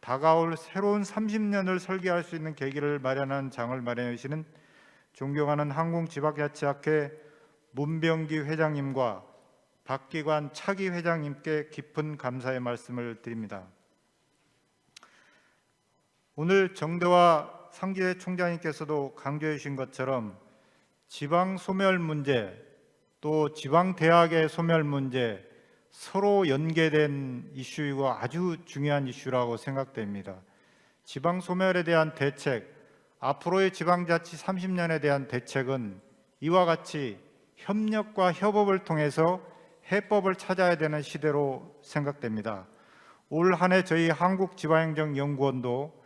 다가올 새로운 30년을 설계할 수 있는 계기를 마련한 장을 마련해 주시는 존경하는 한국지방자치학회 문병기 회장님과 박기관 차기 회장님께 깊은 감사의 말씀을 드립니다. 오늘 정대화 상지회 총장님께서도 강조해 주신 것처럼 지방 소멸 문제, 또 지방 대학의 소멸 문제 서로 연계된 이슈이고 아주 중요한 이슈라고 생각됩니다. 지방 소멸에 대한 대책, 앞으로의 지방자치 30년에 대한 대책은 이와 같이 협력과 협업을 통해서 해법을 찾아야 되는 시대로 생각됩니다. 올 한 해 저희 한국지방행정연구원도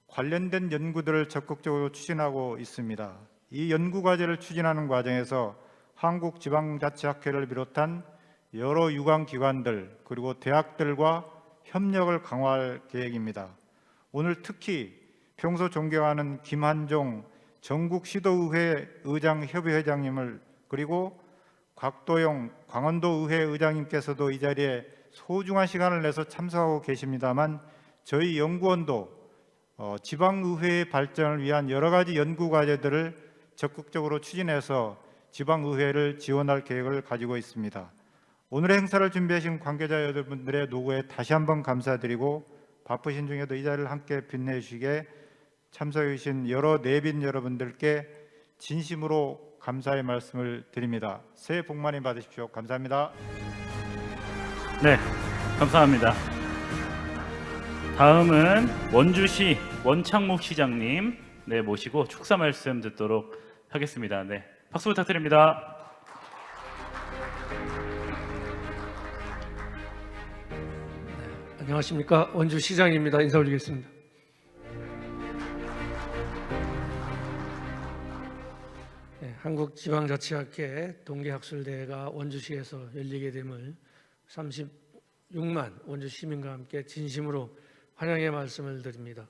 관련된 연구들을 적극적으로 추진하고 있습니다. 이 연구과제를 추진하는 과정에서 한국지방자치학회를 비롯한 여러 유관기관들 그리고 대학들과 협력을 강화할 계획입니다. 오늘 특히 평소 존경하는 김한종 전국시도의회 의장협의회장님을 그리고 곽도영 광원도의회 의장님께서도 이 자리에 소중한 시간을 내서 참석하고 계십니다만 저희 연구원도 지방의회의 발전을 위한 여러 가지 연구 과제들을 적극적으로 추진해서 지방의회를 지원할 계획을 가지고 있습니다. 오늘의 행사를 준비하신 관계자 여러분들의 노고에 다시 한번 감사드리고 바쁘신 중에도 이 자리를 함께 빛내주시게 참석해 주신 여러 내빈 여러분들께 진심으로 감사의 말씀을 드립니다. 새해 복 많이 받으십시오. 감사합니다. 네, 감사합니다. 다음은 원주시 원창목 시장님 모시고 축사 말씀 듣도록 하겠습니다. 박수 부탁드립니다. 안녕하십니까, 원주시장입니다. 인사 올리겠습니다. 한국지방자치학회 동계학술대회가 원주시에서 열리게 됨을 36만 원주 시민과 함께 진심으로 환영의 말씀을 드립니다.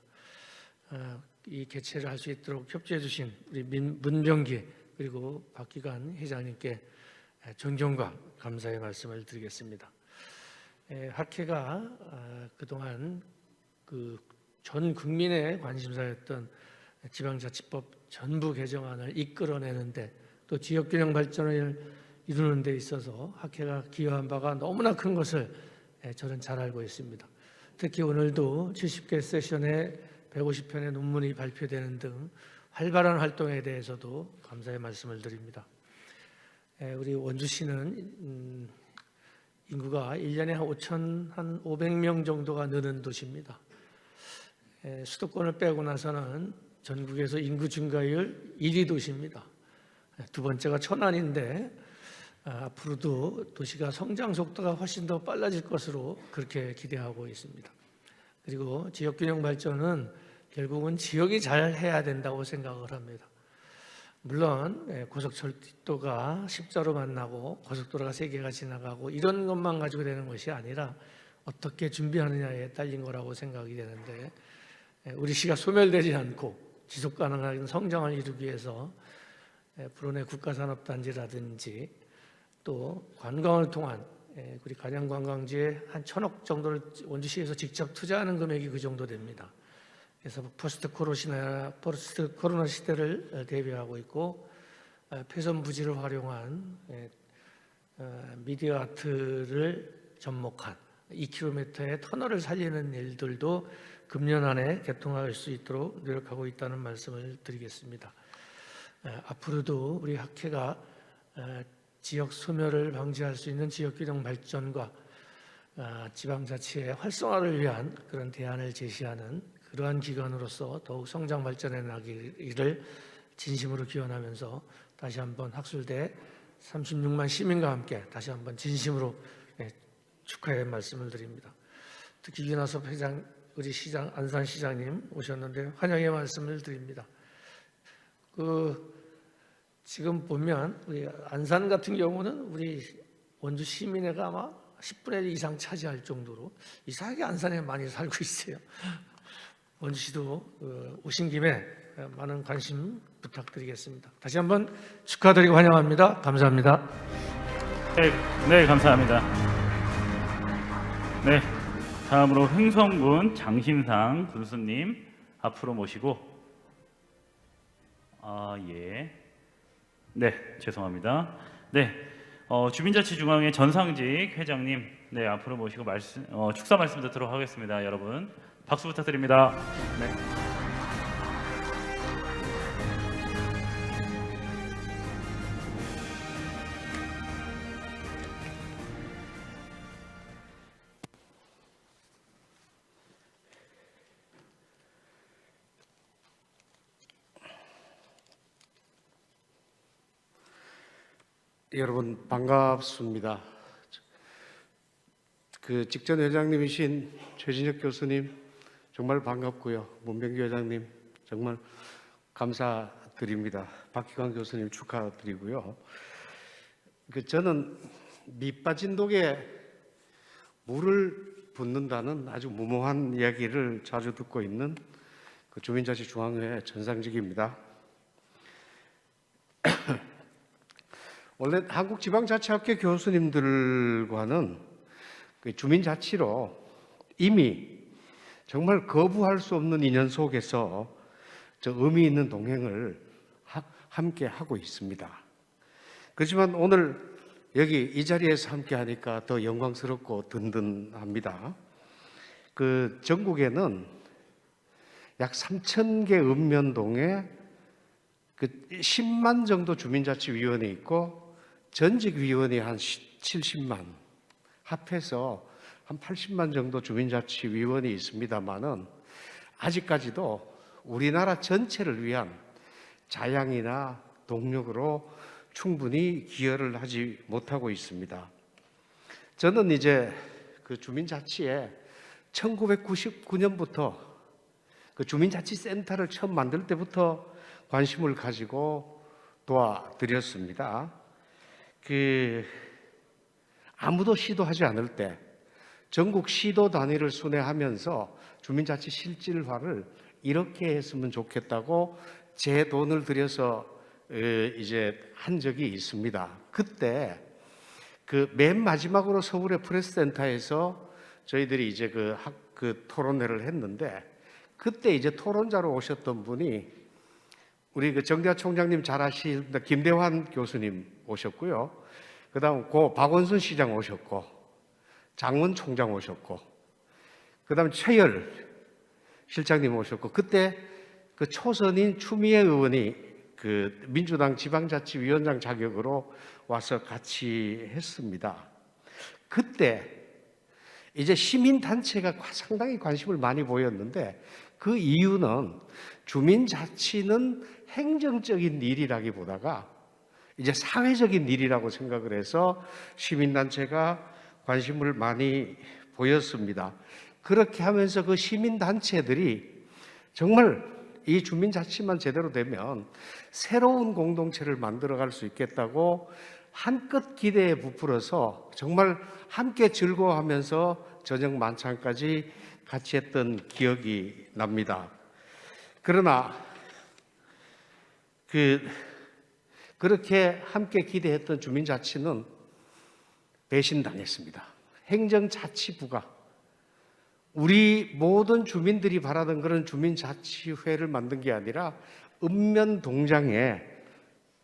이 개최를 할 수 있도록 협조해 주신 우리 문병기 그리고 박기관 회장님께 존경과 감사의 말씀을 드리겠습니다. 학회가 그동안 전 국민의 관심사였던 지방자치법 전부 개정안을 이끌어내는데 또 지역균형 발전을 이루는 데 있어서 학회가 기여한 바가 너무나 큰 것을 저는 잘 알고 있습니다. 특히 오늘도 70개 세션에 150편의 논문이 발표되는 등 활발한 활동에 대해서도 감사의 말씀을 드립니다. 우리 원주시는 인구가 1년에 한 500명 정도가 느는 도시입니다. 수도권을 빼고 나서는 전국에서 인구 증가율 1위 도시입니다. 두 번째가 천안인데 앞으로도 도시가 성장 속도가 훨씬 더 빨라질 것으로 그렇게 기대하고 있습니다. 그리고 지역균형 발전은 결국은 지역이 잘 해야 된다고 생각을 합니다. 물론 고속철도가 십자로 만나고 고속도로가 3개가 지나가고 이런 것만 가지고 되는 것이 아니라 어떻게 준비하느냐에 딸린 거라고 생각이 되는데 우리 시가 소멸되지 않고 지속가능한 성장을 이루기 위해서 불원의 국가산업단지라든지 또 관광을 통한 우리 간양관광지에 한 1,000억 정도를 원주시에서 직접 투자하는 금액이 그 정도 됩니다. 그래서 포스트 코로나 시대를 대비하고 있고 폐선 부지를 활용한 미디어 아트를 접목한 2km의 터널을 살리는 일들도 금년 안에 개통할 수 있도록 노력하고 있다는 말씀을 드리겠습니다. 앞으로도 우리 학회가 지역 소멸을 방지할 수 있는 지역균형 발전과 지방자치의 활성화를 위한 그런 대안을 제시하는 그러한 기관으로서 더욱 성장 발전해 나가기를 진심으로 기원하면서 다시 한번 학술대 36만 시민과 함께 다시 한번 진심으로 축하의 말씀을 드립니다. 특히 윤하섭 회장, 우리 시장 안산시장님 오셨는데 환영의 말씀을 드립니다. 지금 보면 우리 안산 같은 경우는 우리 원주 시민회가 아마 10분의 1 이상 차지할 정도로 이상하게 안산에 많이 살고 있어요. 원주시도 오신 김에 많은 관심 부탁드리겠습니다. 다시 한번 축하드리고 환영합니다. 감사합니다. 네, 감사합니다. 네, 다음으로 흥성군 장신상 군수님 앞으로 모시고 죄송합니다. 주민자치중앙회 전상직 회장님 앞으로 모시고 축사 말씀 듣도록 하겠습니다. 여러분 박수 부탁드립니다. 여러분 반갑습니다. 직전 회장님이신 최진혁 교수님 정말 반갑고요. 문병기 회장님 정말 감사드립니다. 박기관 교수님 축하드리고요. 저는 밑 빠진 독에 물을 붓는다는 아주 무모한 이야기를 자주 듣고 있는 그 주민자치중앙회 전상직입니다. 원래 한국지방자치학회 교수님들과는 그 주민자치로 이미 정말 거부할 수 없는 인연 속에서 저 의미 있는 동행을 함께 하고 있습니다. 그렇지만 오늘 여기 이 자리에서 함께 하니까 더 영광스럽고 든든합니다. 그 전국에는 약 3,000개 읍면동에 그 10만 정도 주민자치위원회 있고 전직위원회 한 70만, 합해서 한 80만 정도 주민자치위원회 있습니다만은 아직까지도 우리나라 전체를 위한 자양이나 동력으로 충분히 기여를 하지 못하고 있습니다. 저는 이제 그 주민자치에 1999년부터 그 주민자치센터를 처음 만들 때부터 관심을 가지고 도와드렸습니다. 그 아무도 시도하지 않을 때 전국 시도 단위를 순회하면서 주민자치 실질화를 이렇게 했으면 좋겠다고 제 돈을 들여서 이제 한 적이 있습니다. 그때 그 맨 마지막으로 서울의 프레스센터에서 저희들이 이제 그 토론회를 했는데 그때 이제 토론자로 오셨던 분이 우리 그 정대하 총장님 잘 아시는 김대환 교수님 오셨고요. 그다음 고 박원순 시장 오셨고 장원 총장 오셨고 그다음 최열 실장님 오셨고 그때 그 초선인 추미애 의원이 그 민주당 지방자치위원장 자격으로 와서 같이 했습니다. 그때 이제 시민단체가 상당히 관심을 많이 보였는데 그 이유는 주민자치는 행정적인 일이라기보다가 이제 사회적인 일이라고 생각을 해서 시민단체가 관심을 많이 보였습니다. 그렇게 하면서 그 시민단체들이 정말 이 주민자치만 제대로 되면 새로운 공동체를 만들어갈 수 있겠다고 한껏 기대에 부풀어서 정말 함께 즐거워하면서 저녁 만찬까지 같이 했던 기억이 납니다. 그러나 그렇게 함께 기대했던 주민자치는 배신당했습니다. 행정자치부가 우리 모든 주민들이 바라던 그런 주민자치회를 만든 게 아니라 읍면동장에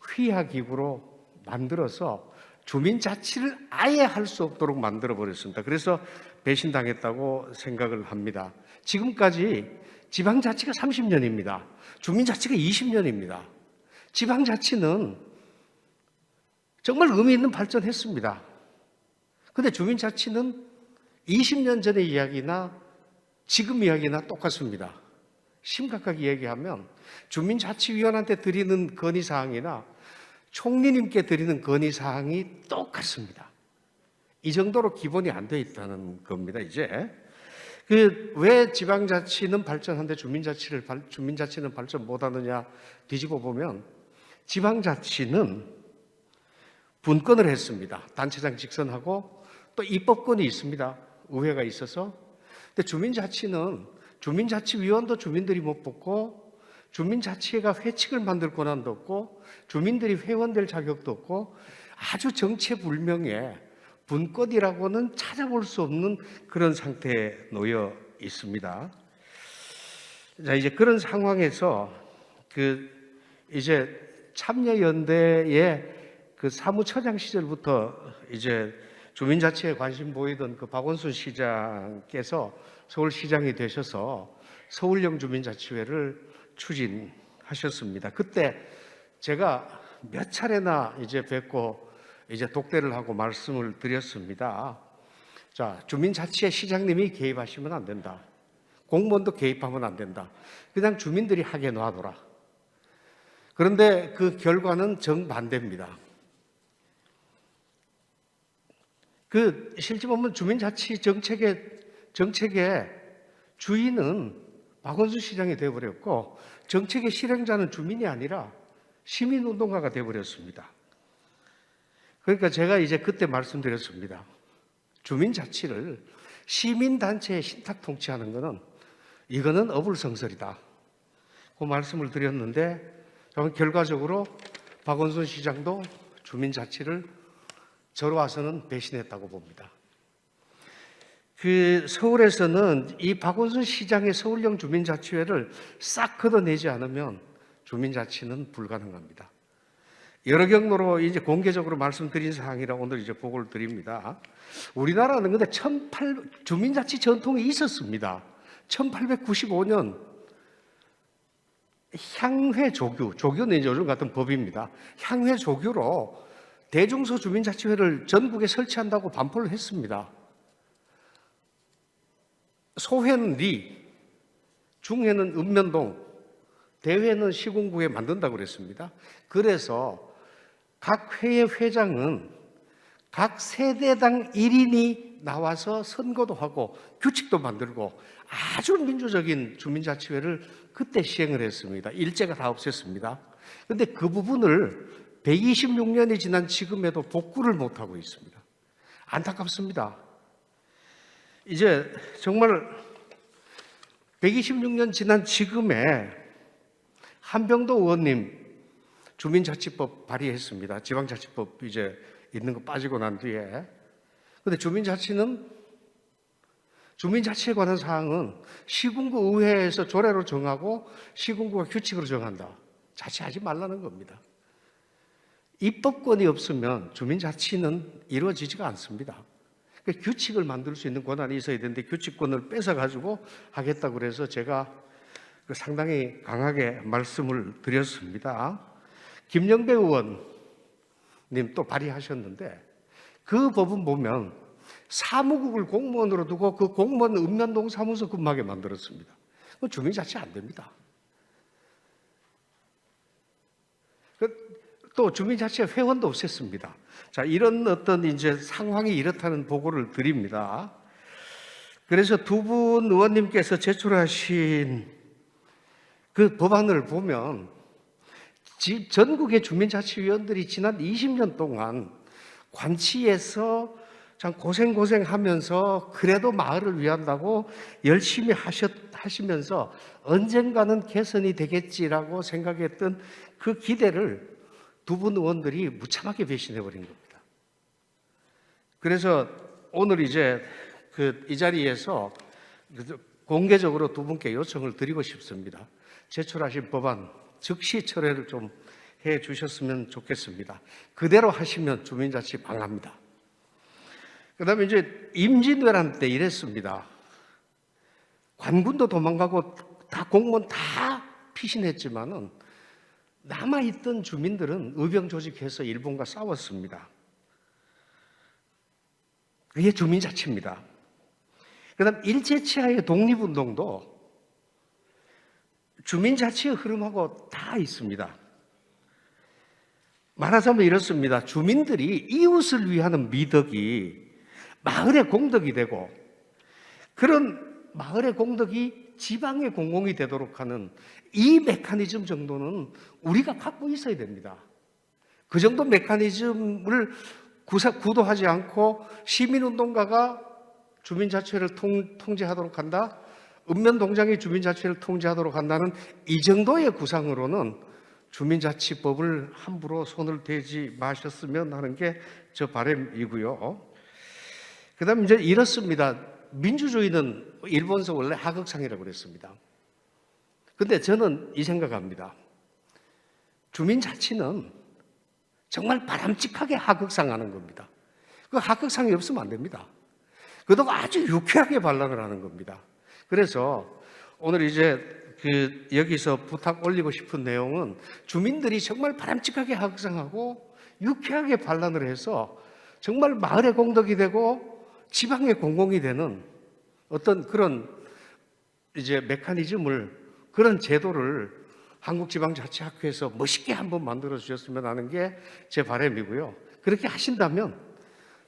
휘하기구로 만들어서 주민자치를 아예 할 수 없도록 만들어버렸습니다. 그래서 배신당했다고 생각을 합니다. 지금까지 지방자치가 30년입니다. 주민자치가 20년입니다. 지방자치는 정말 의미 있는 발전했습니다. 그런데 주민자치는 20년 전의 이야기나 지금 이야기나 똑같습니다. 심각하게 얘기하면 주민자치위원한테 드리는 건의사항이나 총리님께 드리는 건의사항이 똑같습니다. 이 정도로 기본이 안 돼 있다는 겁니다, 이제. 왜 지방자치는 발전하는데 주민자치는 발전 못하느냐 뒤집어 보면 지방자치는 분권을 했습니다. 단체장 직선하고 또 입법권이 있습니다. 의회가 있어서. 근데 주민자치는 주민자치위원도 주민들이 못 뽑고 주민자치회가 회칙을 만들 권한도 없고 주민들이 회원될 자격도 없고 아주 정체불명의 분권이라고는 찾아볼 수 없는 그런 상태에 놓여 있습니다. 자, 이제 그런 상황에서 이제 참여연대의 그 사무처장 시절부터 이제 주민자치에 관심 보이던 그 박원순 시장께서 서울시장이 되셔서 서울형 주민자치회를 추진하셨습니다. 그때 제가 몇 차례나 이제 뵙고 이제 독대를 하고 말씀을 드렸습니다. 자, 주민자치에 시장님이 개입하시면 안 된다. 공무원도 개입하면 안 된다. 그냥 주민들이 하게 놔둬라. 그런데 그 결과는 정반대입니다. 실제 보면 주민자치 정책의 주인은 박원순 시장이 되어버렸고 정책의 실행자는 주민이 아니라 시민운동가가 되어버렸습니다. 그러니까 제가 이제 그때 말씀드렸습니다. 주민자치를 시민단체의 신탁 통치하는 것은 이거는 어불성설이다. 그 말씀을 드렸는데 저는 결과적으로 박원순 시장도 주민자치를 저로 와서는 배신했다고 봅니다. 그 서울에서는 이 박원순 시장의 서울형 주민자치회를 싹 걷어내지 않으면 주민자치는 불가능합니다. 여러 경로로 이제 공개적으로 말씀드린 사항이라 오늘 이제 보고를 드립니다. 우리나라는 근데 주민자치 전통이 있었습니다. 1895년 조교는 이제 요즘 같은 법입니다. 향회 조교로 대중소 주민자치회를 전국에 설치한다고 반포를 했습니다. 소회는 리, 중회는 읍면동, 대회는 시군구에 만든다고 그랬습니다. 그래서 각 회의 회장은 각 세대당 1인이 나와서 선거도 하고 규칙도 만들고 아주 민주적인 주민자치회를 그때 시행을 했습니다. 일제가 다 없앴습니다. 그런데 그 부분을 126년이 지난 지금에도 복구를 못하고 있습니다. 안타깝습니다. 이제 정말 126년 지난 지금에 한병도 의원님 주민자치법 발의했습니다. 지방자치법 이제 있는 거 빠지고 난 뒤에. 근데 주민자치에 관한 사항은 시군구 의회에서 조례로 정하고 시군구가 규칙으로 정한다. 자치하지 말라는 겁니다. 입법권이 없으면 주민자치는 이루어지지가 않습니다. 규칙을 만들 수 있는 권한이 있어야 되는데 규칙권을 뺏어가지고 하겠다고 그래서 제가 상당히 강하게 말씀을 드렸습니다. 김영배 의원님 또 발의하셨는데 그 법은 보면 사무국을 공무원으로 두고 그 공무원 읍면동 사무소 근무하게 만들었습니다. 그건 주민자치 안 됩니다. 또 주민자치 회원도 없앴습니다. 자, 이런 어떤 이제 상황이 이렇다는 보고를 드립니다. 그래서 두 분 의원님께서 제출하신 그 법안을 보면 전국의 주민자치위원들이 지난 20년 동안 관치에서 참 고생하면서 그래도 마을을 위한다고 열심히 하시면서 언젠가는 개선이 되겠지라고 생각했던 그 기대를 두 분 의원들이 무참하게 배신해버린 겁니다. 그래서 오늘 이제 이 자리에서 공개적으로 두 분께 요청을 드리고 싶습니다. 제출하신 법안 즉시 철회를 좀 해 주셨으면 좋겠습니다. 그대로 하시면 주민자치 망합니다. 그 다음에 이제 임진왜란 때 이랬습니다. 관군도 도망가고 다 공무원 다 피신했지만은 남아있던 주민들은 의병 조직해서 일본과 싸웠습니다. 그게 주민자치입니다. 그 다음 일제치하의 독립운동도 주민자치의 흐름하고 다 있습니다. 말하자면 이렇습니다. 주민들이 이웃을 위하는 미덕이 마을의 공덕이 되고 그런 마을의 공덕이 지방의 공공이 되도록 하는 이 메커니즘 정도는 우리가 갖고 있어야 됩니다. 그 정도 메커니즘을 구도하지 않고 시민운동가가 주민자치회를 통제하도록 한다, 읍면동장이 주민자치회를 통제하도록 한다는 이 정도의 구상으로는 주민자치법을 함부로 손을 대지 마셨으면 하는 게 저 바람이고요. 그 다음에 이제 이렇습니다. 민주주의는 일본서 원래 하극상이라고 그랬습니다. 근데 저는 이 생각합니다. 주민자치는 정말 바람직하게 하극상하는 겁니다. 그 하극상이 없으면 안 됩니다. 그것도 아주 유쾌하게 반란을 하는 겁니다. 그래서 오늘 이제 여기서 부탁 올리고 싶은 내용은 주민들이 정말 바람직하게 하극상하고 유쾌하게 반란을 해서 정말 마을의 공덕이 되고 지방의 공공이 되는 어떤 그런 이제 메커니즘을, 그런 제도를 한국지방자치학회에서 멋있게 한번 만들어 주셨으면 하는 게 제 바람이고요. 그렇게 하신다면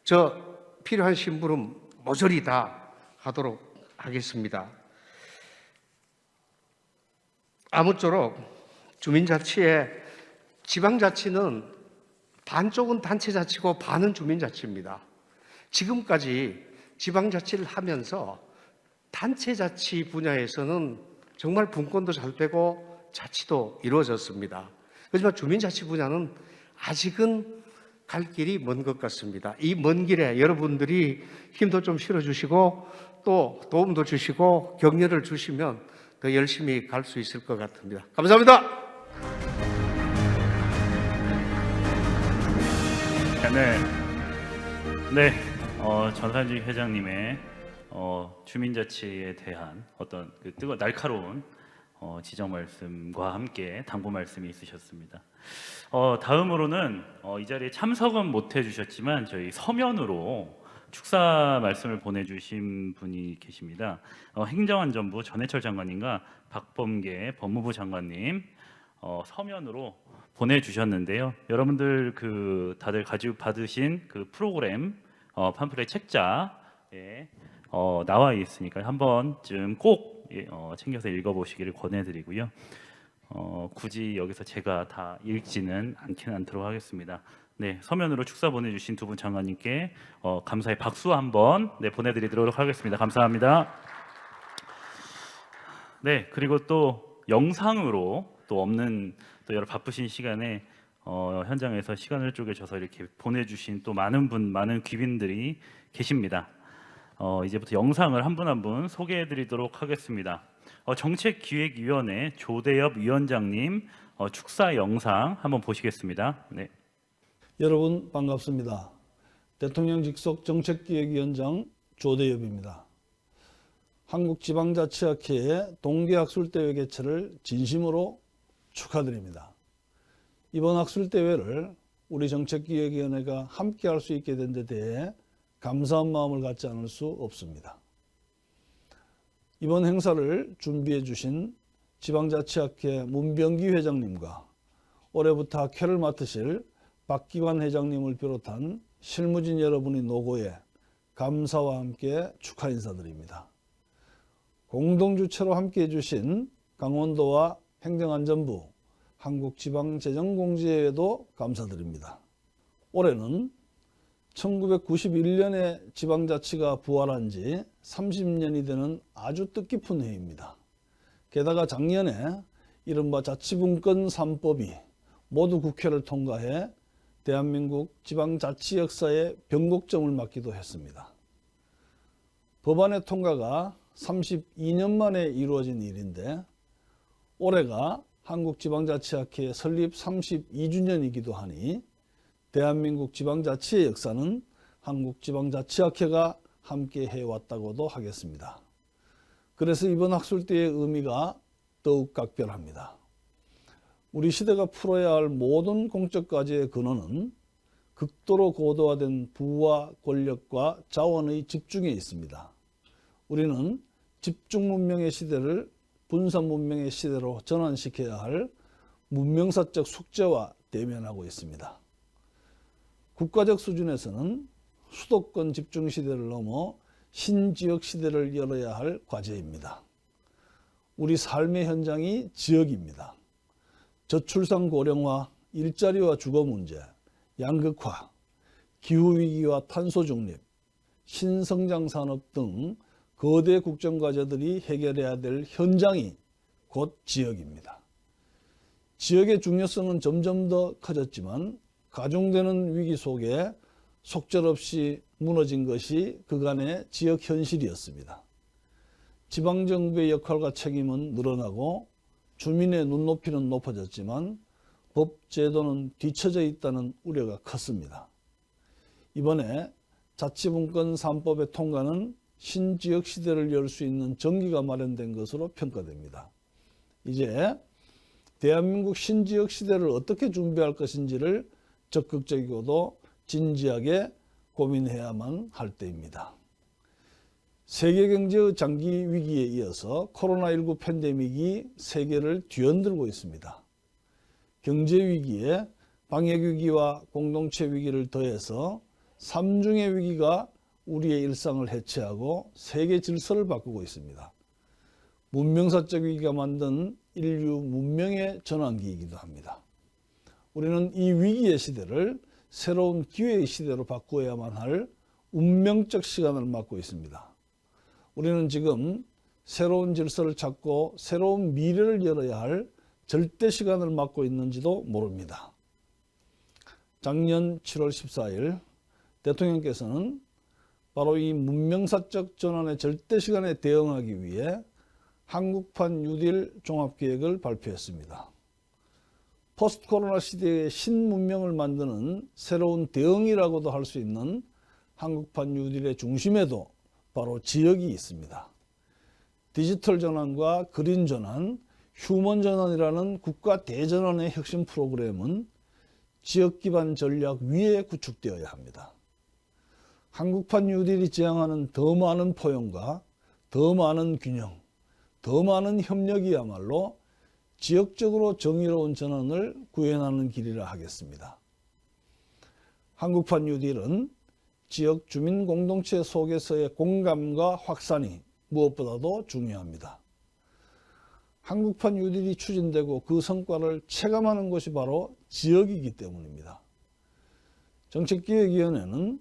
저 필요한 심부름 모조리 다 하도록 하겠습니다. 아무쪼록 주민자치에 지방자치는 반쪽은 단체자치고 반은 주민자치입니다. 지금까지 지방자치를 하면서 단체자치 분야에서는 정말 분권도 잘 되고 자치도 이루어졌습니다. 하지만 주민자치 분야는 아직은 갈 길이 먼 것 같습니다. 이 먼 길에 여러분들이 힘도 좀 실어주시고 또 도움도 주시고 격려를 주시면 더 열심히 갈 수 있을 것 같습니다. 감사합니다. 네, 전산직 회장님의 주민자치에 대한 어떤 그 날카로운 지적 말씀과 함께 당부 말씀이 있으셨습니다. 다음으로는 이 자리에 참석은 못 해주셨지만 저희 서면으로 축사 말씀을 보내주신 분이 계십니다. 행정안전부 전해철 장관님과 박범계 법무부 장관님 서면으로 보내주셨는데요. 여러분들 다들 가지고 받으신 그 프로그램 팜플렛 책자에 나와 있으니까 한 번쯤 꼭 챙겨서 읽어보시기를 권해드리고요. 굳이 여기서 제가 다 읽지는 않도록 하겠습니다. 네, 서면으로 축사 보내주신 두 분 장관님께 감사의 박수 한번 보내드리도록 하겠습니다. 감사합니다. 네, 그리고 또 영상으로 또 없는 또 여러 바쁘신 시간에 현장에서 시간을 쪼개셔서 이렇게 보내주신 또 많은 귀빈들이 계십니다. 이제부터 영상을 한 분 한 분 소개해드리도록 하겠습니다. 정책기획위원회 조대엽 위원장님 축사 영상 한번 보시겠습니다. 네. 여러분 반갑습니다. 대통령 직속 정책기획위원장 조대엽입니다. 한국지방자치학회의 동계학술대회 개최를 진심으로 축하드립니다. 이번 학술대회를 우리 정책기획위원회가 함께 할 수 있게 된 데 대해 감사한 마음을 갖지 않을 수 없습니다. 이번 행사를 준비해 주신 지방자치학회 문병기 회장님과 올해부터 학회를 맡으실 박기관 회장님을 비롯한 실무진 여러분의 노고에 감사와 함께 축하 인사드립니다. 공동주최로 함께해 주신 강원도와 행정안전부, 한국지방재정공제회에도 감사드립니다. 올해는 1991년에 지방자치가 부활한 지 30년이 되는 아주 뜻깊은 해입니다. 게다가 작년에 이른바 자치분권 3법이 모두 국회를 통과해 대한민국 지방자치 역사에 변곡점을 맞기도 했습니다. 법안의 통과가 32년 만에 이루어진 일인데 올해가 한국지방자치학회 설립 32주년이기도 하니 대한민국 지방자치의 역사는 한국지방자치학회가 함께 해왔다고도 하겠습니다. 그래서 이번 학술대의 의미가 더욱 각별합니다. 우리 시대가 풀어야 할 모든 공적 과제의 근원은 극도로 고도화된 부와 권력과 자원의 집중에 있습니다. 우리는 집중 문명의 시대를 분산 문명의 시대로 전환시켜야 할 문명사적 숙제와 대면하고 있습니다. 국가적 수준에서는 수도권 집중 시대를 넘어 신지역 시대를 열어야 할 과제입니다. 우리 삶의 현장이 지역입니다. 저출산 고령화, 일자리와 주거 문제, 양극화, 기후위기와 탄소 중립, 신성장 산업 등 거대 국정과제들이 해결해야 될 현장이 곧 지역입니다. 지역의 중요성은 점점 더 커졌지만 가중되는 위기 속에 속절없이 무너진 것이 그간의 지역 현실이었습니다. 지방정부의 역할과 책임은 늘어나고 주민의 눈높이는 높아졌지만 법 제도는 뒤처져 있다는 우려가 컸습니다. 이번에 자치분권 3법의 통과는 신지역 시대를 열 수 있는 전기가 마련된 것으로 평가됩니다. 이제 대한민국 신지역 시대를 어떻게 준비할 것인지를 적극적이고도 진지하게 고민해야만 할 때입니다. 세계경제의 장기 위기에 이어서 코로나19 팬데믹이 세계를 뒤흔들고 있습니다. 경제위기에 방역위기와 공동체 위기를 더해서 삼중의 위기가 우리의 일상을 해체하고 세계 질서를 바꾸고 있습니다. 문명사적 위기가 만든 인류 문명의 전환기이기도 합니다. 우리는 이 위기의 시대를 새로운 기회의 시대로 바꾸어야만 할 운명적 시간을 맞고 있습니다. 우리는 지금 새로운 질서를 찾고 새로운 미래를 열어야 할 절대 시간을 맞고 있는지도 모릅니다. 작년 7월 14일 대통령께서는 바로 이 문명사적 전환의 절대 시간에 대응하기 위해 한국판 뉴딜 종합계획을 발표했습니다. 포스트 코로나 시대의 신문명을 만드는 새로운 대응이라고도 할 수 있는 한국판 뉴딜의 중심에도 바로 지역이 있습니다. 디지털 전환과 그린 전환, 휴먼 전환이라는 국가 대전환의 혁신 프로그램은 지역 기반 전략 위에 구축되어야 합니다. 한국판 뉴딜이 지향하는 더 많은 포용과 더 많은 균형, 더 많은 협력이야말로 지역적으로 정의로운 전환을 구현하는 길이라 하겠습니다. 한국판 뉴딜은 지역 주민 공동체 속에서의 공감과 확산이 무엇보다도 중요합니다. 한국판 뉴딜이 추진되고 그 성과를 체감하는 것이 바로 지역이기 때문입니다. 정책기획위원회는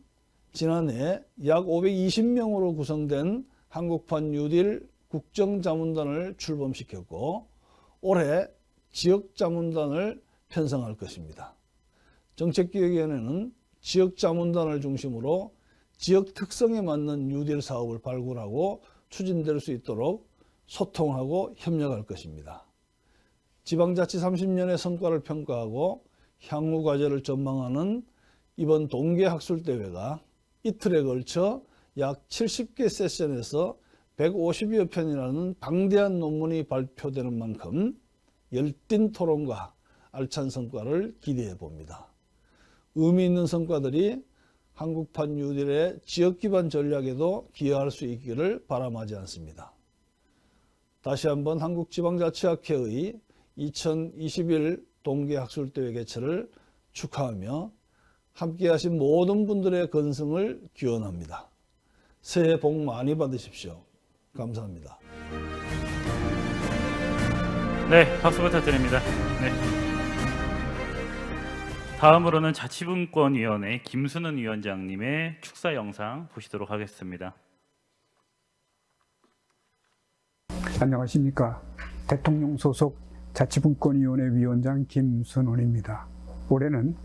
지난해 약 520명으로 구성된 한국판 뉴딜 국정자문단을 출범시켰고 올해 지역자문단을 편성할 것입니다. 정책기획위원회는 지역자문단을 중심으로 지역 특성에 맞는 뉴딜 사업을 발굴하고 추진될 수 있도록 소통하고 협력할 것입니다. 지방자치 30년의 성과를 평가하고 향후 과제를 전망하는 이번 동계학술대회가 이틀에 걸쳐 약 70개 세션에서 150여 편이라는 방대한 논문이 발표되는 만큼 열띤 토론과 알찬 성과를 기대해 봅니다. 의미 있는 성과들이 한국판 뉴딜의 지역 기반 전략에도 기여할 수 있기를 바람하지 않습니다. 다시 한번 한국지방자치학회의 2021 동계학술대회 개최를 축하하며 함께하신 모든 분들의 건승을 기원합니다. 새해 복 많이 받으십시오. 감사합니다. 네, 박수 부탁드립니다. 네. 다음으로는 자치분권위원회 김순은 위원장님의 축사 영상 보시도록 하겠습니다. 안녕하십니까. 대통령 소속 자치분권위원회 위원장 김순원입니다. 올해는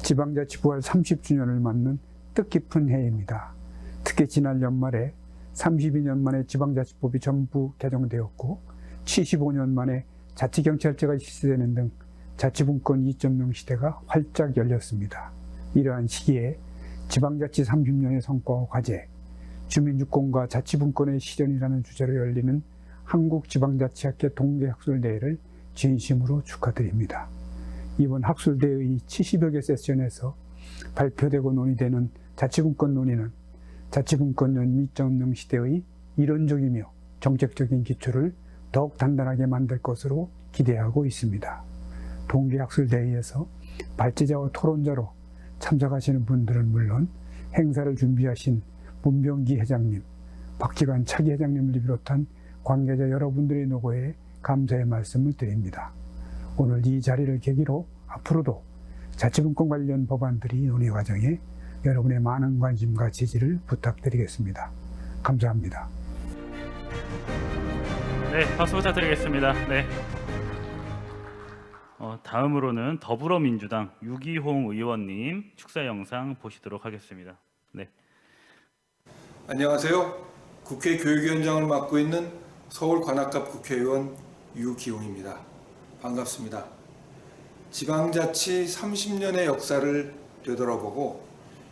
지방자치 부활 30주년을 맞는 뜻깊은 해입니다. 특히 지난 연말에 32년 만에 지방자치법이 전부 개정되었고 75년 만에 자치경찰제가 실시되는 등 자치분권 2.0 시대가 활짝 열렸습니다. 이러한 시기에 지방자치 30년의 성과와 과제, 주민주권과 자치분권의 실현이라는 주제로 열리는 한국지방자치학회 동계학술대회를 진심으로 축하드립니다. 이번 학술대회의 70여 개 세션에서 발표되고 논의되는 자치분권 논의는 자치분권연 2.0 시대의 이론적이며 정책적인 기초를 더욱 단단하게 만들 것으로 기대하고 있습니다. 동계학술대회에서 발제자와 토론자로 참석하시는 분들은 물론 행사를 준비하신 문병기 회장님, 박지관 차기 회장님을 비롯한 관계자 여러분들의 노고에 감사의 말씀을 드립니다. 오늘 이 자리를 계기로 앞으로도 자치분권 관련 법안들이 논의 과정에 여러분의 많은 관심과 지지를 부탁드리겠습니다. 감사합니다. 네, 박수 부탁드리겠습니다. 네. 다음으로는 더불어민주당 유기홍 의원님 축사 영상 보시도록 하겠습니다. 네. 안녕하세요. 국회 교육위원장을 맡고 있는 서울 관악갑 국회의원 유기홍입니다. 반갑습니다. 지방자치 30년의 역사를 되돌아보고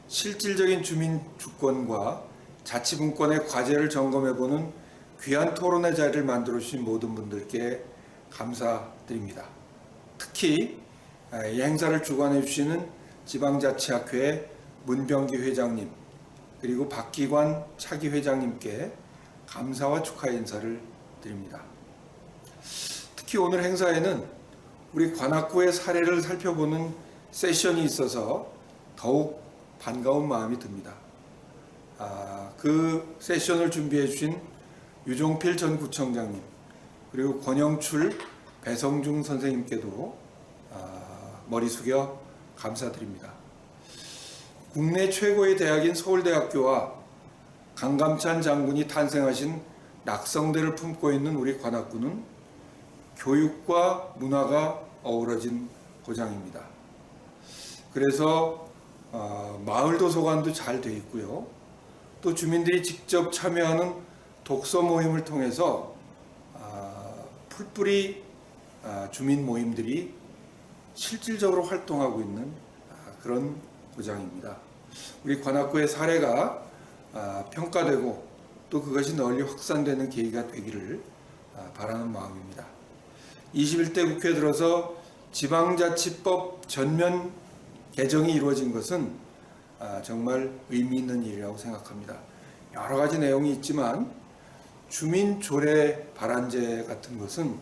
실질적인 주민 주권과 자치분권의 과제를 점검해보는 귀한 토론의 자리를 만들어 주신 모든 분들께 감사드립니다. 특히 이 행사를 주관해 주시는 지방자치학회 문병기 회장님 그리고 박기관 차기 회장님께 감사와 축하의 인사를 드립니다. 특히 오늘 행사에는 우리 관악구의 사례를 살펴보는 세션이 있어서 더욱 반가운 마음이 듭니다. 그 세션을 준비해 주신 유종필 전 구청장님 그리고 권영출 배성중 선생님께도 머리 숙여 감사드립니다. 국내 최고의 대학인 서울대학교와 강감찬 장군이 탄생하신 낙성대를 품고 있는 우리 관악구는 교육과 문화가 어우러진 고장입니다. 그래서 마을 도서관도 잘 돼 있고요. 또 주민들이 직접 참여하는 독서 모임을 통해서 풀뿌리 주민 모임들이 실질적으로 활동하고 있는 그런 고장입니다. 우리 관악구의 사례가 평가되고 또 그것이 널리 확산되는 계기가 되기를 바라는 마음입니다. 21대 국회 들어서 지방자치법 전면 개정이 이루어진 것은 정말 의미 있는 일이라고 생각합니다. 여러 가지 내용이 있지만 주민조례 발안제 같은 것은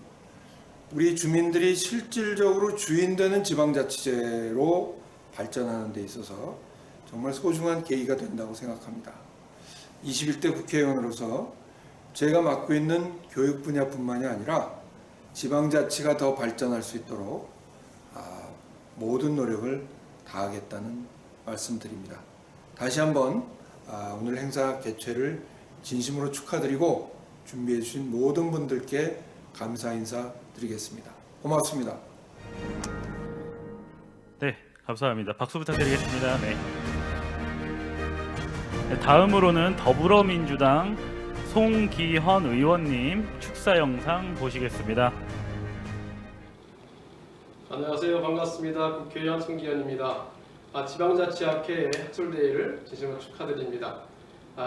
우리 주민들이 실질적으로 주인되는 지방자치제로 발전하는 데 있어서 정말 소중한 계기가 된다고 생각합니다. 21대 국회의원으로서 제가 맡고 있는 교육 분야뿐만이 아니라 지방자치가 더 발전할 수 있도록 모든 노력을 다하겠다는 말씀드립니다. 다시 한번 오늘 행사 개최를 진심으로 축하드리고 준비해 주신 모든 분들께 감사 인사 드리겠습니다. 고맙습니다. 네, 감사합니다. 박수 부탁드리겠습니다. 네. 다음으로는 더불어민주당 송기헌 의원님 축사 영상 보시겠습니다. 안녕하세요. 반갑습니다. 국회의원 송기현입니다. 지방자치학회의 학술대회를 진심으로 축하드립니다.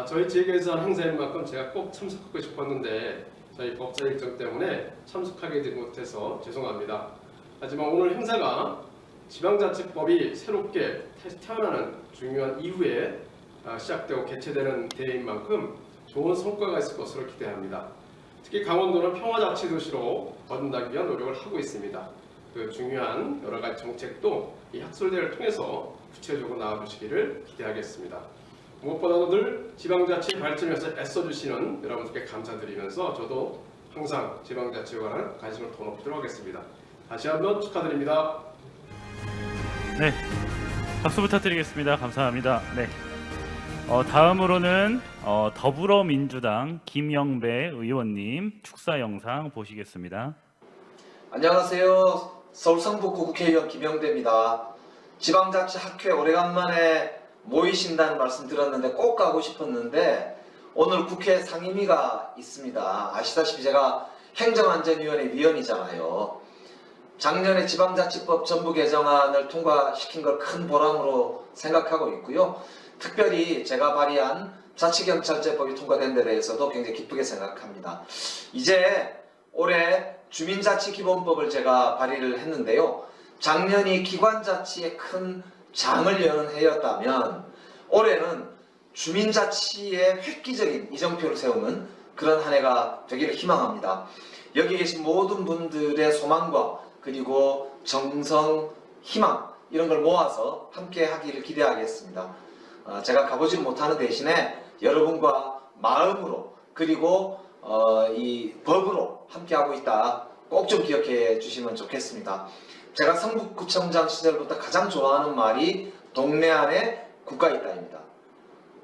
저희 지역에서 한 행사인 만큼 제가 꼭 참석하고 싶었는데 저희 법사 일정 때문에 참석하게 되지 못해서 죄송합니다. 하지만 오늘 행사가 지방자치법이 새롭게 태어나는 중요한 이후에 시작되고 개최되는 대회인 만큼 좋은 성과가 있을 것으로 기대합니다. 특히 강원도는 평화자치도시로 거듭나기 위한 노력을 하고 있습니다. 그 중요한 여러 가지 정책도 이 학술대회를 통해서 구체적으로 나와주시기를 기대하겠습니다. 무엇보다도 늘 지방자치 발전을 위해서 애써주시는 여러분들께 감사드리면서 저도 항상 지방자치에 관한 관심을 더 높이도록 하겠습니다. 다시 한번 축하드립니다. 네, 박수 부탁드리겠습니다. 감사합니다. 네. 다음으로는 더불어민주당 김영배 의원님 축사 영상 보시겠습니다. 안녕하세요. 서울 성북구 국회의원 김영배입니다. 지방자치학회 오래간만에 모이신다는 말씀 들었는데 꼭 가고 싶었는데 오늘 국회 상임위가 있습니다. 아시다시피 제가 행정안전위원회 위원이잖아요. 작년에 지방자치법 전부 개정안을 통과시킨 걸 큰 보람으로 생각하고 있고요. 특별히 제가 발의한 자치경찰제법이 통과된 데 대해서도 굉장히 기쁘게 생각합니다. 이제 올해 주민자치기본법을 제가 발의를 했는데요. 작년이 기관자치의 큰 장을 여는 해였다면 올해는 주민자치의 획기적인 이정표를 세우는 그런 한 해가 되기를 희망합니다. 여기 계신 모든 분들의 소망과 그리고 정성, 희망 이런 걸 모아서 함께 하기를 기대하겠습니다. 제가 가보지 못하는 대신에 여러분과 마음으로 그리고 이 법으로 함께하고 있다. 꼭 좀 기억해 주시면 좋겠습니다. 제가 성북구청장 시절부터 가장 좋아하는 말이 동네 안에 국가 있다입니다.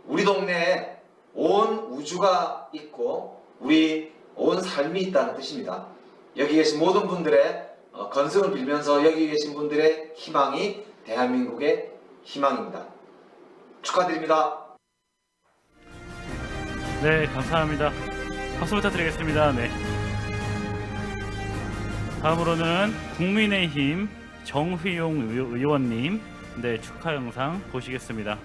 우리 동네에 온 우주가 있고 우리 온 삶이 있다는 뜻입니다. 여기 계신 모든 분들의 건승을 빌면서 여기 계신 분들의 희망이 대한민국의 희망입니다. 축하드립니다. 네, 감사합니다. 박수 부탁드리겠습니다. 네. 다음으로는 국민의힘 정휘용 의원님 네, 축하 영상 보시겠습니다.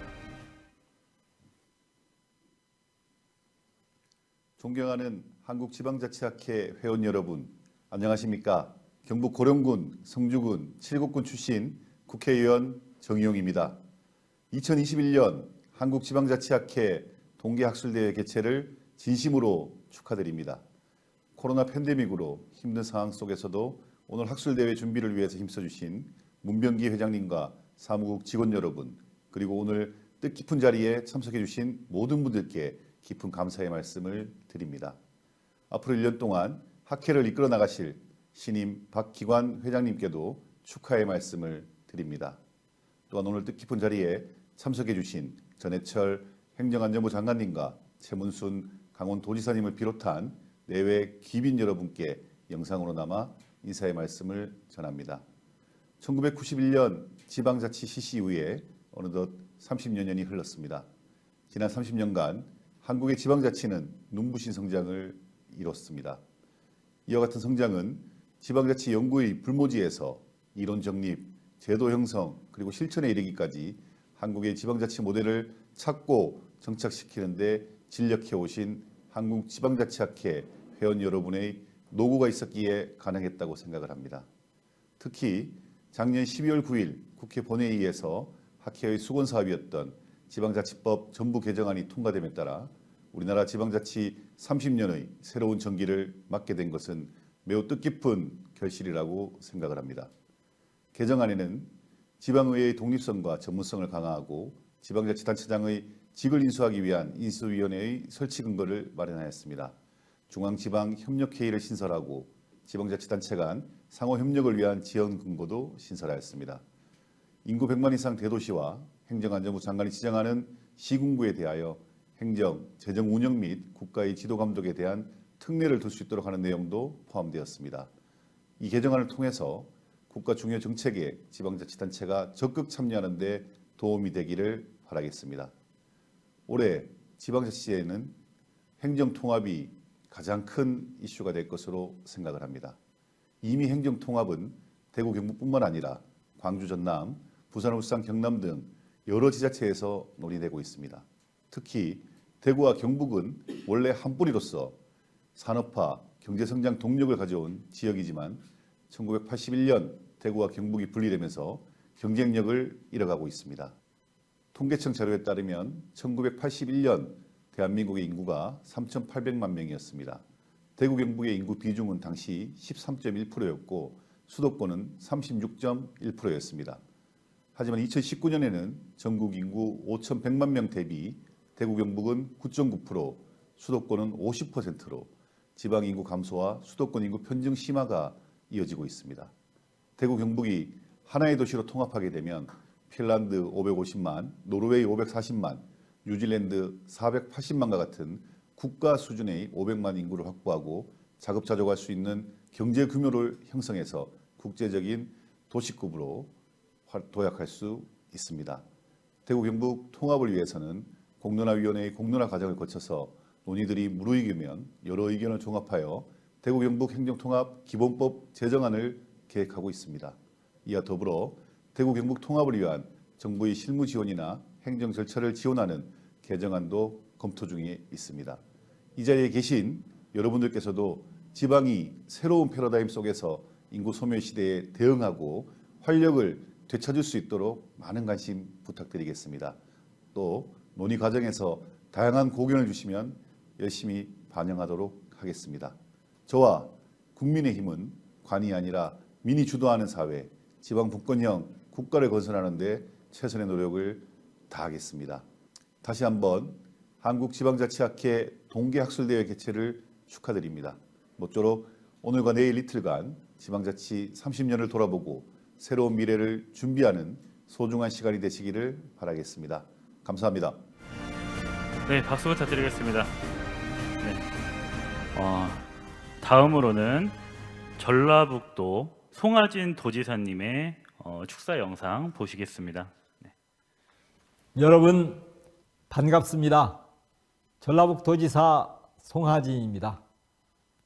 존경하는 한국지방자치학회 회원 여러분, 안녕하십니까? 경북 고령군, 성주군, 칠곡군 출신 국회의원 정의용입니다. 2021년 한국지방자치학회 동계학술대회 개최를 진심으로 축하드립니다. 코로나 팬데믹으로 힘든 상황 속에서도 오늘 학술대회 준비를 위해서 힘써주신 문병기 회장님과 사무국 직원 여러분, 그리고 오늘 뜻깊은 자리에 참석해주신 모든 분들께 깊은 감사의 말씀을 드립니다. 앞으로 1년 동안 학회를 이끌어 나가실 신임 박기관 회장님께도 축하의 말씀을 드립니다. 또한 오늘 뜻깊은 자리에 참석해 주신 전해철 행정안전부 장관님과 최문순 강원도지사님을 비롯한 내외 귀빈 여러분께 영상으로 남아 인사의 말씀을 전합니다. 1991년 지방자치 실시 이후에 어느덧 30여 년이 흘렀습니다. 지난 30년간 한국의 지방자치는 눈부신 성장을 이뤘습니다. 이와 같은 성장은 지방자치 연구의 불모지에서 이론 정립, 제도 형성, 그리고 실천에 이르기까지 한국의 지방자치 모델을 찾고 정착시키는 데 진력해 오신 한국지방자치학회 회원 여러분의 노고가 있었기에 가능했다고 생각을 합니다. 특히 작년 12월 9일 국회 본회의에서 학회의 수건 사업이었던 지방자치법 전부 개정안이 통과됨에 따라 우리나라 지방자치 30년의 새로운 전기를 맞게 된 것은 매우 뜻깊은 결실이라고 생각을 합니다. 개정안에는 지방의회의 독립성과 전문성을 강화하고 지방자치단체장의 직을 인수하기 위한 인수위원회의 설치 근거를 마련하였습니다. 중앙지방협력회의를 신설하고 지방자치단체 간 상호협력을 위한 지원 근거도 신설하였습니다. 인구 100만 이상 대도시와 행정안전부 장관이 지정하는 시군구에 대하여 행정, 재정 운영 및 국가의 지도 감독에 대한 특례를 둘 수 있도록 하는 내용도 포함되었습니다. 이 개정안을 통해서 국가 중요 정책에 지방자치단체가 적극 참여하는 데 도움이 되기를 바라겠습니다. 올해 지방자치제에는 행정통합이 가장 큰 이슈가 될 것으로 생각을 합니다. 이미 행정통합은 대구 경북뿐만 아니라 광주 전남, 부산 울산 경남 등 여러 지자체에서 논의되고 있습니다. 특히 대구와 경북은 원래 한 뿌리로서 산업화, 경제성장 동력을 가져온 지역이지만 1981년 대구와 경북이 분리되면서 경쟁력을 잃어가고 있습니다. 통계청 자료에 따르면 1981년 대한민국의 인구가 3,800만 명이었습니다. 대구 경북의 인구 비중은 당시 13.1%였고 수도권은 36.1%였습니다. 하지만 2019년에는 전국 인구 5,100만 명 대비 대구 경북은 9.9%, 수도권은 50%로 지방 인구 감소와 수도권 인구 편증 심화가 이어지고 있습니다. 대구 경북이 하나의 도시로 통합하게 되면 핀란드 550만, 노르웨이 540만, 뉴질랜드 480만과 같은 국가 수준의 500만 인구를 확보하고 자급자족할 수 있는 경제 규모를 형성해서 국제적인 도시급으로 도약할 수 있습니다. 대구 경북 통합을 위해서는 공론화위원회의 공론화 과정을 거쳐서 논의들이 무르익으면 여러 의견을 종합하여 대구 경북 행정통합 기본법 제정안을 계획하고 있습니다. 이와 더불어 대구 경북 통합을 위한 정부의 실무 지원이나 행정 절차를 지원하는 개정안도 검토 중에 있습니다. 이 자리에 계신 여러분들께서도 지방이 새로운 패러다임 속에서 인구 소멸 시대에 대응하고 활력을 되찾을 수 있도록 많은 관심 부탁드리겠습니다. 또 논의 과정에서 다양한 고견을 주시면 열심히 반영하도록 하겠습니다. 저와 국민의힘은 관이 아니라 민이 주도하는 사회, 지방 분권형 국가를 건설하는 데 최선의 노력을 다하겠습니다. 다시 한번 한국지방자치학회 동계학술대회 개최를 축하드립니다. 모쪼록 오늘과 내일 이틀간 지방자치 30년을 돌아보고 새로운 미래를 준비하는 소중한 시간이 되시기를 바라겠습니다. 감사합니다. 네, 박수 부탁드리겠습니다. 네. 다음으로는 전라북도 송하진 도지사님의 축사 영상 보시겠습니다. 네. 여러분 반갑습니다. 전라북도지사 송하진입니다.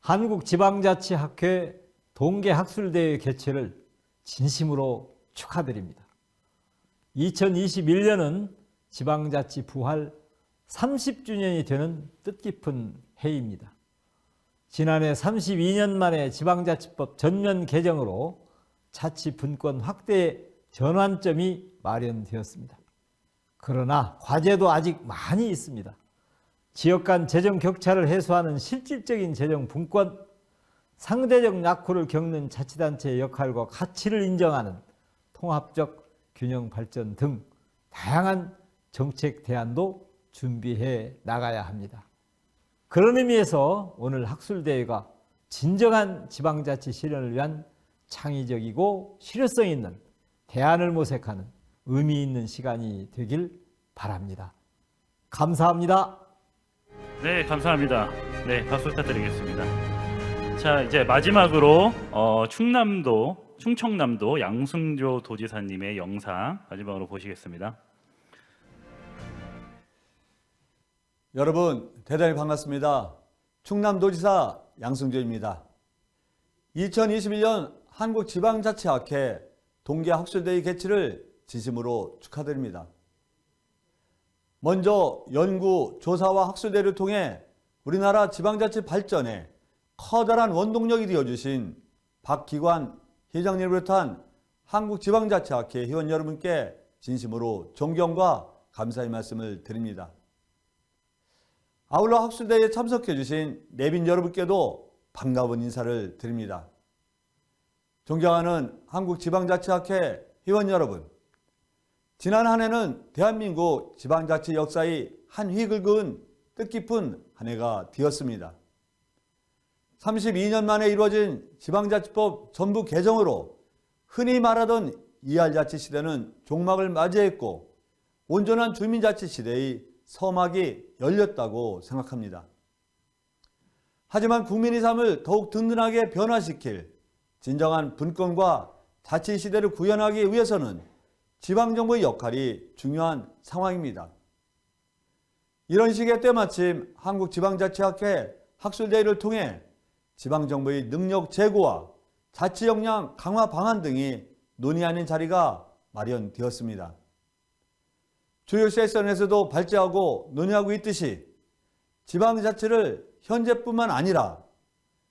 한국지방자치학회 동계학술대회 개최를 진심으로 축하드립니다. 2021년은 지방자치 부활 30주년이 되는 뜻깊은 해입니다. 지난해 32년 만에 지방자치법 전면 개정으로 자치 분권 확대의 전환점이 마련되었습니다. 그러나 과제도 아직 많이 있습니다. 지역 간 재정 격차를 해소하는 실질적인 재정 분권, 상대적 낙후를 겪는 자치단체의 역할과 가치를 인정하는 통합적 균형 발전 등 다양한 정책 대안도 준비해 나가야 합니다. 그런 의미에서 오늘 학술대회가 진정한 지방자치 실현을 위한 창의적이고 실효성 있는 대안을 모색하는 의미 있는 시간이 되길 바랍니다. 감사합니다. 네, 감사합니다. 네, 박수 부탁드리겠습니다. 자, 이제 마지막으로 충청남도 양승조 도지사님의 영상 마지막으로 보시겠습니다. 여러분 대단히 반갑습니다. 충남도지사 양승조입니다. 2021년 한국지방자치학회 동계학술대회 개최를 진심으로 축하드립니다. 먼저 연구, 조사와 학술대회를 통해 우리나라 지방자치 발전에 커다란 원동력이 되어주신 박기관 회장님을 비롯한 한국지방자치학회 회원 여러분께 진심으로 존경과 감사의 말씀을 드립니다. 아울러 학술대회에 참석해 주신 내빈 여러분께도 반가운 인사를 드립니다. 존경하는 한국지방자치학회 회원 여러분, 지난 한 해는 대한민국 지방자치 역사의 한 획을 그은 뜻깊은 한 해가 되었습니다. 32년 만에 이루어진 지방자치법 전부 개정으로 흔히 말하던 2할자치 시대는 종막을 맞이했고 온전한 주민자치 시대의 서막이 열렸다고 생각합니다. 하지만 국민의 삶을 더욱 든든하게 변화시킬 진정한 분권과 자치 시대를 구현하기 위해서는 지방정부의 역할이 중요한 상황입니다. 이런 시기에 때마침 한국지방자치학회 학술대회를 통해 지방정부의 능력 제고와 자치 역량 강화 방안 등이 논의하는 자리가 마련되었습니다. 주요 세션에서도 발제하고 논의하고 있듯이 지방자치를 현재뿐만 아니라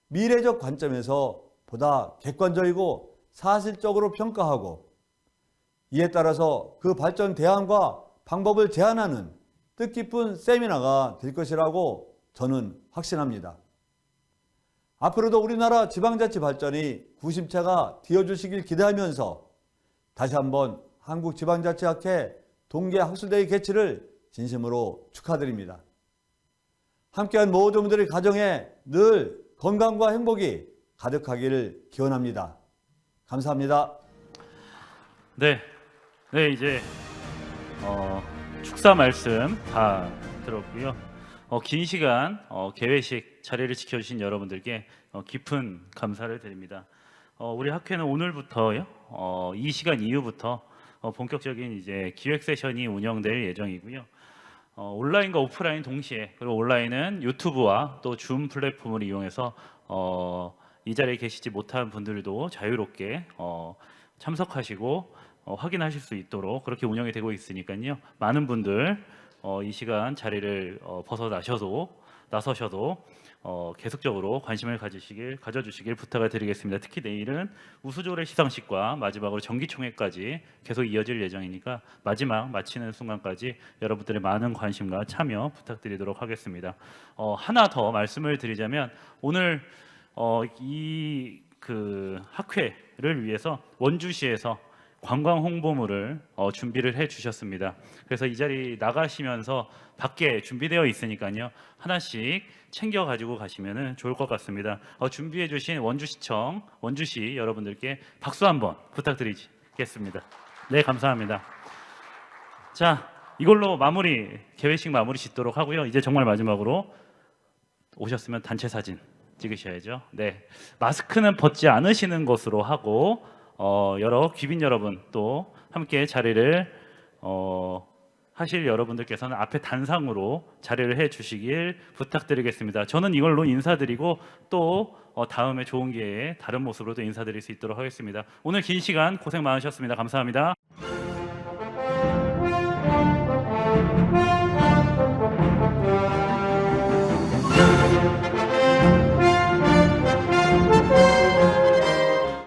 미래적 관점에서 보다 객관적이고 사실적으로 평가하고 이에 따라서 그 발전 대안과 방법을 제안하는 뜻깊은 세미나가 될 것이라고 저는 확신합니다. 앞으로도 우리나라 지방자치 발전이 구심체가 되어주시길 기대하면서 다시 한번 한국지방자치학회 동계학술대회 개최를 진심으로 축하드립니다. 함께한 모든 분들의 가정에 늘 건강과 행복이 가득하기를 기원합니다. 감사합니다. 네, 이제 축사 말씀 다 들었고요. 긴 시간 개회식 자리를 지켜주신 여러분들께 깊은 감사를 드립니다. 우리 학회는 오늘부터요, 이 시간 이후부터 본격적인 이제 기획 세션이 운영될 예정이고요. 온라인과 오프라인 동시에, 그리고 온라인은 유튜브와 또 줌 플랫폼을 이용해서 이 자리에 계시지 못한 분들도 자유롭게 참석하시고 확인하실 수 있도록 그렇게 운영이 되고 있으니까요. 많은 분들 이 시간 자리를 나서셔도 계속적으로 관심을 가져주시길 부탁을 드리겠습니다. 특히 내일은 우수조례 시상식과 마지막으로 정기총회까지 계속 이어질 예정이니까 마치는 순간까지 여러분들의 많은 관심과 참여 부탁드리도록 하겠습니다. 하나 더 말씀을 드리자면 오늘 이 학회를 위해서 원주시에서 관광 홍보물을 준비를 해 주셨습니다. 그래서 이 자리 나가시면서 밖에 준비되어 있으니까요, 하나씩 챙겨 가지고 가시면 좋을 것 같습니다. 준비해 주신 원주시청, 원주시 여러분들께 박수 한번 부탁드리겠습니다. 네, 감사합니다. 자, 이걸로 개회식 마무리 짓도록 하고요. 이제 정말 마지막으로 오셨으면 단체 사진 찍으셔야죠. 네, 마스크는 벗지 않으시는 것으로 하고 여러 귀빈 여러분 또 함께 자리를 하실 여러분들께서는 앞에 단상으로 자리를 해 주시길 부탁드리겠습니다. 저는 이걸로 인사드리고 또 다음에 좋은 기회에 다른 모습으로도 인사드릴 수 있도록 하겠습니다. 오늘 긴 시간 고생 많으셨습니다. 감사합니다.